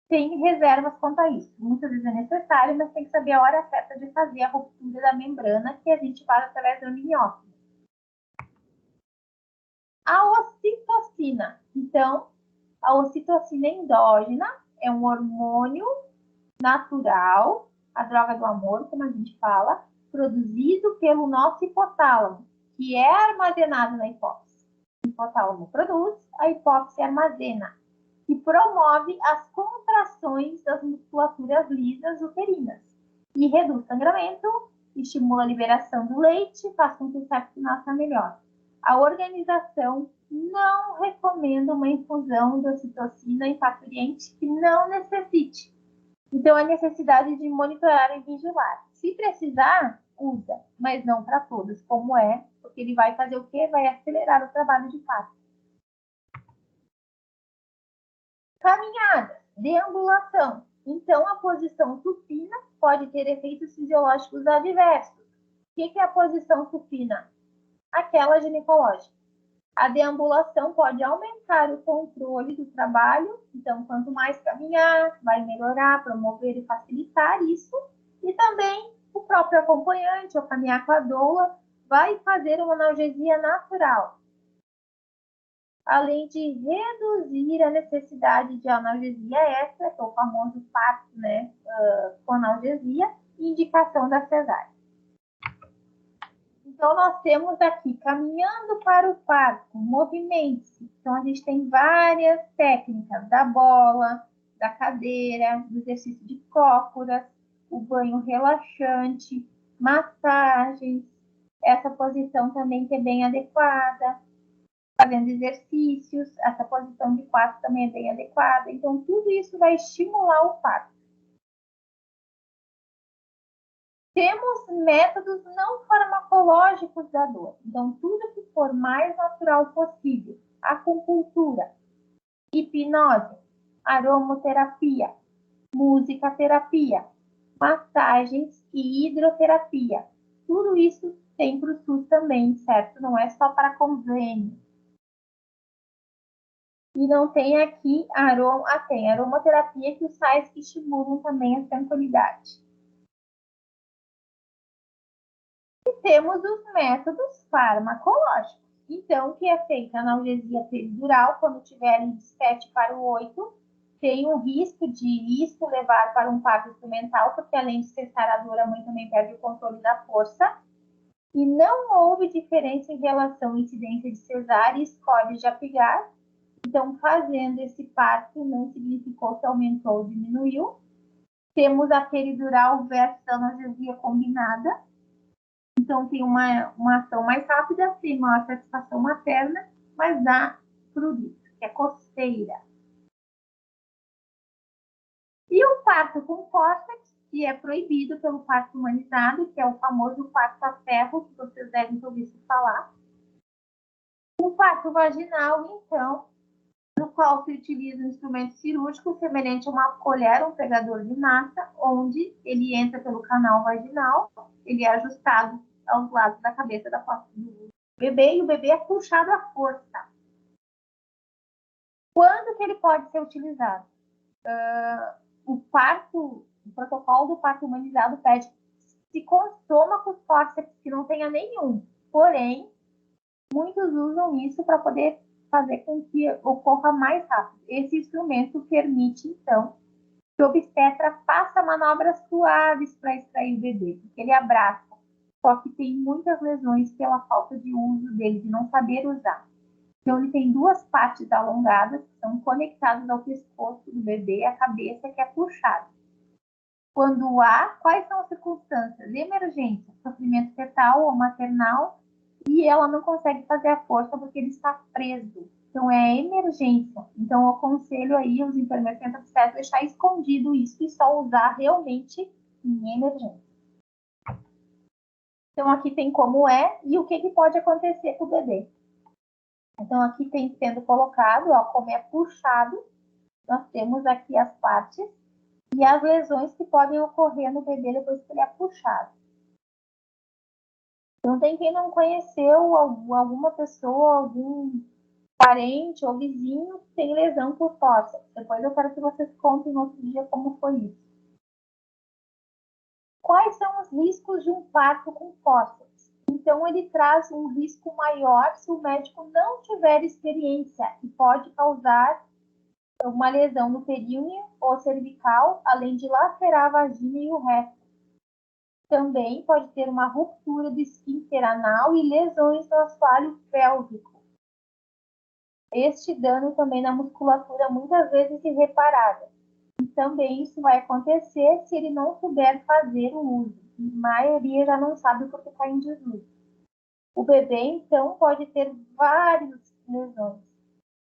tem reservas quanto a isso. Muitas vezes é necessário, mas tem que saber a hora certa de fazer a ruptura da membrana, que a gente faz através do amniótomo. A ocitocina. Então, a ocitocina endógena é um hormônio natural, a droga do amor, como a gente fala, produzido pelo nosso hipotálamo, que é armazenado na hipófise. O hipotálamo produz, a hipófise armazena, que promove as contrações das musculaturas lisas uterinas e reduz sangramento, estimula a liberação do leite, faz com que o septo nasça melhor. A organização não recomenda uma infusão de ocitocina em parturiente que não necessite. Então, a necessidade de monitorar e vigilar. Se precisar, usa, mas não para todos, como é, porque ele vai fazer o quê? Vai acelerar o trabalho de parto. Caminhada, deambulação. Então, a posição supina pode ter efeitos fisiológicos adversos. O que é a posição supina? Aquela ginecológica. A deambulação pode aumentar o controle do trabalho, então, quanto mais caminhar, vai melhorar, promover e facilitar isso. E também o próprio acompanhante, ao caminhar com a doula, vai fazer uma analgesia natural, além de reduzir a necessidade de analgesia extra, que é o famoso parto, né, com analgesia, e indicação da cesárea. Então, nós temos aqui, caminhando para o parto, movimente-se. Então, a gente tem várias técnicas, da bola, da cadeira, do exercício de cócoras, o banho relaxante, massagens, essa posição também que é bem adequada, fazendo exercícios, essa posição de quatro também é bem adequada. Então, tudo isso vai estimular o parto. Temos métodos não farmacológicos da dor. Então, tudo que for mais natural possível. Acupuntura, hipnose, aromoterapia, musicaterapia, massagens e hidroterapia. Tudo isso tem para o SUS também, certo? Não é só para convênio. E não tem aqui tem aromaterapia, que os sais que estimulam também a tranquilidade. E temos os métodos farmacológicos. Então, que é feita a analgesia peridural, quando tiver de 7 para o 8, tem o risco de isso levar para um parto instrumental, porque além de cessar a dor, a mãe também perde o controle da força. E não houve diferença em relação à incidência de cesárea e escolhe de apigar. Então, fazendo esse parto, não significou que aumentou ou diminuiu. Temos a peridural versus a analgesia combinada. Então, tem uma ação mais rápida, tem maior satisfação materna, mas dá prurito, que é coceira. E o parto com fórceps, que é proibido pelo parto humanizado, que é o famoso parto a ferro, que vocês devem ter ouvido falar. O parto vaginal, então, no qual se utiliza um instrumento cirúrgico semelhante a uma colher, um pegador de massa, onde ele entra pelo canal vaginal, ele é ajustado aos lados da cabeça do bebê e o bebê é puxado à força. Quando que ele pode ser utilizado? O protocolo do parto humanizado pede que se consuma com os fórceps, que não tenha nenhum. Porém, muitos usam isso para poder fazer com que ocorra mais rápido. Esse instrumento permite, então, que o obstetra faça manobras suaves para extrair o bebê, porque ele abraça. Só que tem muitas lesões pela falta de uso dele, de não saber usar. Então, ele tem duas partes alongadas, que são conectadas ao pescoço do bebê, a cabeça que é puxada. Quando há, quais são as circunstâncias? Emergência, sofrimento fetal ou maternal, e ela não consegue fazer a força porque ele está preso. Então, é emergência. Então, eu aconselho aí os enfermeiros obstetras deixar escondido isso e só usar realmente em emergência. Então, aqui tem como é e o que pode acontecer com o bebê. Então, aqui tem sendo colocado, ó, como é puxado, nós temos aqui as partes e as lesões que podem ocorrer no bebê depois que ele é puxado. Então, tem quem não conheceu alguma pessoa, algum parente ou vizinho que tem lesão por fórceps. Depois eu quero que vocês contem no outro dia como foi isso. Quais são os riscos de um parto com fórceps? Então, ele traz um risco maior se o médico não tiver experiência e pode causar uma lesão no períneo ou cervical, além de lacerar a vagina e o resto. Também pode ter uma ruptura do esfíncter anal e lesões no assoalho pélvico. Este dano também na musculatura muitas vezes irreparável. E também isso vai acontecer se ele não souber fazer o uso. A maioria já não sabe porque está em desuso. O bebê, então, pode ter várias lesões.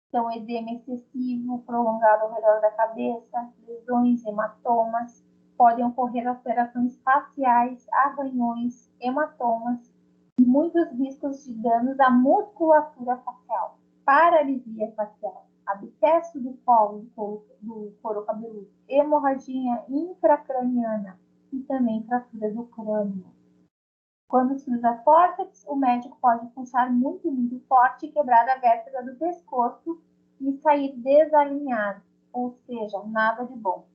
Então, edema excessivo, prolongado ao redor da cabeça, lesões, hematomas. Podem ocorrer alterações faciais, arranhões, hematomas e muitos riscos de danos à musculatura facial, paralisia facial, abscesso do couro cabeludo, hemorragia intracraniana e também fratura do crânio. Quando se usa fórceps, o médico pode puxar muito, muito forte e quebrar a vértebra do pescoço e sair desalinhado, ou seja, nada de bom.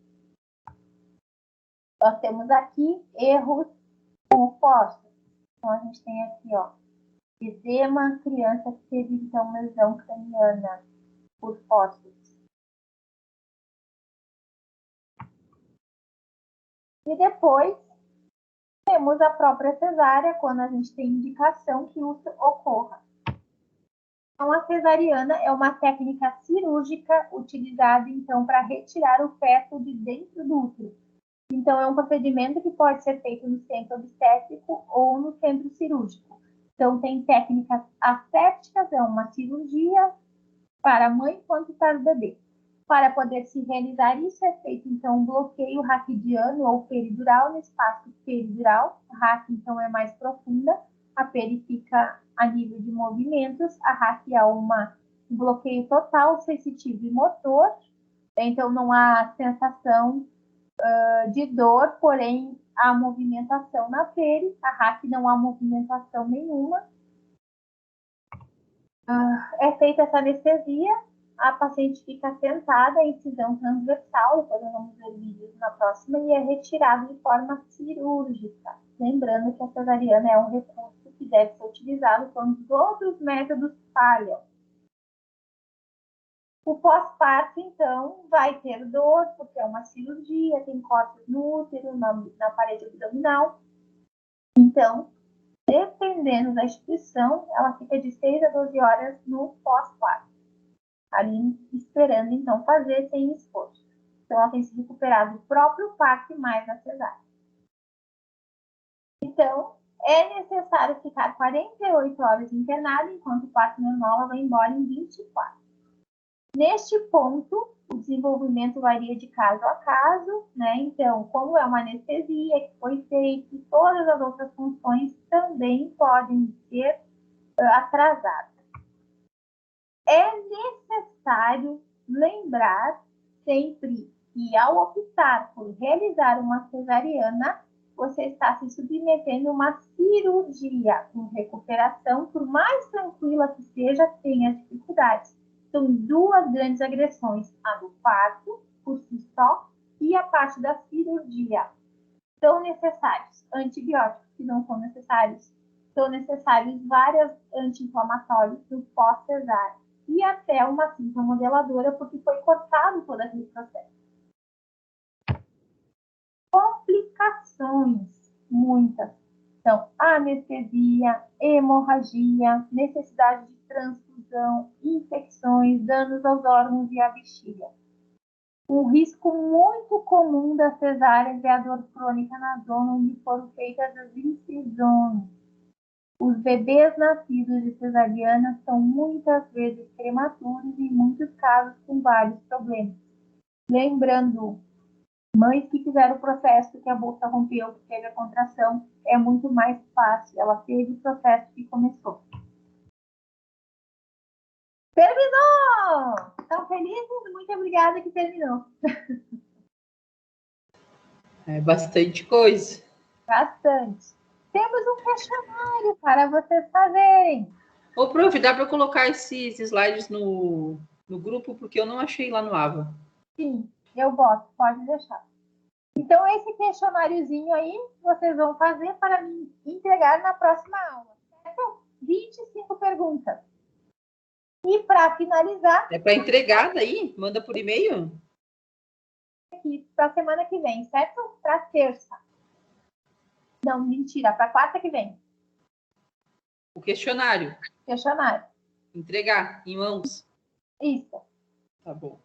Nós temos aqui erros com o fórceps. Então, a gente tem aqui, ó, edema, criança que teve, então, lesão craniana por fórceps. E depois, temos a própria cesárea, quando a gente tem indicação que isso ocorra. Então, a cesariana é uma técnica cirúrgica utilizada, então, para retirar o feto de dentro do útero. Então, é um procedimento que pode ser feito no centro obstétrico ou no centro cirúrgico. Então, tem técnicas assépticas, é uma cirurgia para a mãe quanto para o bebê. Para poder se realizar isso, é feito, então, um bloqueio raquidiano ou peridural no espaço peridural. A raquia, então, é mais profunda, a peri fica a nível de movimentos, a raquia é um bloqueio total, sensitivo e motor, então não há sensação de dor, porém há movimentação na peri, a raquia não há movimentação nenhuma. É feita essa anestesia, a paciente fica sentada, incisão transversal, depois nós vamos ver vídeos na próxima, e é retirado de forma cirúrgica. Lembrando que a cesariana é um recurso que deve ser utilizado quando os outros métodos falham. O pós-parto, então, vai ter dor, porque é uma cirurgia, tem cortes no útero, na parede abdominal. Então, dependendo da instituição, ela fica de 6 a 12 horas no pós-parto, ali esperando, então, fazer sem esforço. Então, ela tem se recuperado do próprio parto e mais a cesárea. Então, é necessário ficar 48 horas internada, enquanto o parto normal ela vai embora em 24. Neste ponto, o desenvolvimento varia de caso a caso, né? Então, como é uma anestesia que foi feita, todas as outras funções também podem ser atrasadas. É necessário lembrar sempre que, ao optar por realizar uma cesariana, você está se submetendo a uma cirurgia com recuperação, por mais tranquila que seja, tenha dificuldades. São duas grandes agressões, a do parto, por si só, e a parte da cirurgia. São necessários antibióticos, que não são necessários. São necessários vários anti-inflamatórios no pós-cesárea. E até uma cinta modeladora, porque foi cortado todo aquele processo. Complicações, muitas. Então, anestesia, hemorragia, necessidade de transfusão, infecções, danos aos órgãos e à bexiga. Um risco muito comum das cesáreas é a dor crônica na zona onde foram feitas as incisões. Os bebês nascidos de cesariana são muitas vezes prematuros e, em muitos casos, com vários problemas. Lembrando, mães que fizeram o processo que a bolsa rompeu, que teve a contração, é muito mais fácil. Ela teve o processo que começou. Terminou! Estão felizes? Muito obrigada que terminou. É bastante coisa. Bastante. Temos um questionário para vocês fazerem. Ô, prof, dá para colocar esses slides no grupo, porque eu não achei lá no AVA. Sim, eu boto, pode deixar. Então, esse questionáriozinho aí, vocês vão fazer para me entregar na próxima aula. Certo? 25 perguntas. E para finalizar... É para entregar daí? Manda por e-mail? Aqui, para a semana que vem, certo? Para terça. Não, mentira, para quarta que vem. O questionário. Questionário. Entregar em mãos. Isso. Tá bom.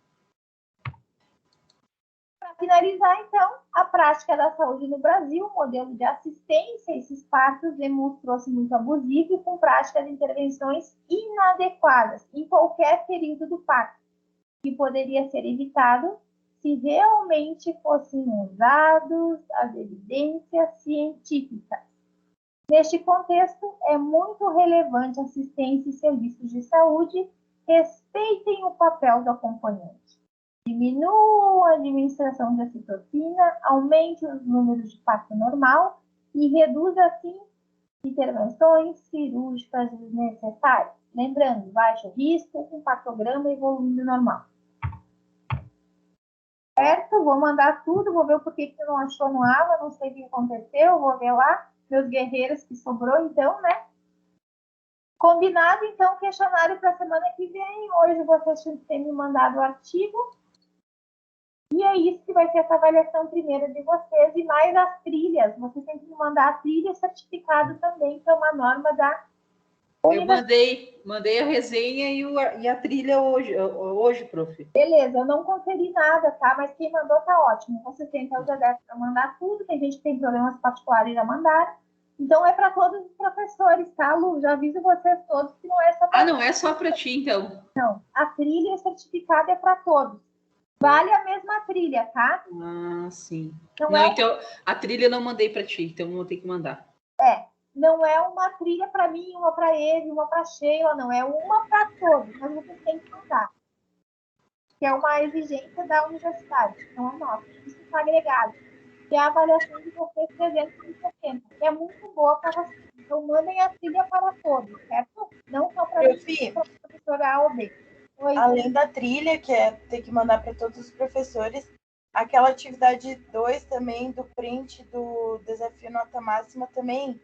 Para finalizar, então, a prática da saúde no Brasil, o modelo de assistência a esses partos demonstrou-se muito abusivo e com prática de intervenções inadequadas em qualquer período do parto, que poderia ser evitado se realmente fossem usados as evidências científicas. Neste contexto, é muito relevante a assistência e serviços de saúde respeitem o papel do acompanhante. Diminuam a administração de ocitocina, aumente os números de parto normal e reduza, assim, intervenções cirúrgicas desnecessárias. Lembrando, baixo risco, um partograma e volume normal. Certo? Vou mandar tudo, vou ver o porquê que não achou no AVA, não sei o que aconteceu, vou ver lá, meus guerreiros que sobrou, então, né? Combinado, então, questionário para a semana que vem. Hoje vocês têm me mandado o artigo. E é isso que vai ser essa avaliação primeira de vocês. E mais as trilhas. Vocês têm que me mandar a trilha certificado também, que é uma norma da Eu mandei a resenha e a trilha hoje, prof. Beleza, eu não conferi nada, tá? Mas quem mandou tá ótimo. Vocês têm até os adeptos para mandar tudo. Tem gente que tem problemas particulares e já mandaram. Então é para todos os professores, tá, Lu? Já aviso vocês todos que não é só para não é só para ti, então. Não, a trilha certificada é para todos. Vale a mesma trilha, tá? Ah, sim. Não, então a trilha eu não mandei para ti, então vou ter que mandar. Não é uma trilha para mim, uma para ele, uma para Sheila, não. É uma para todos, mas vocês têm que mandar. Que é uma exigência da universidade, não é nossa. Isso está agregado. Que é a avaliação de vocês 370, que é muito boa para vocês. Então, mandem a trilha para todos, certo? Não só para a professora A ou B. Além da trilha, que é ter que mandar para todos os professores, aquela atividade 2 também, do print do desafio nota máxima, também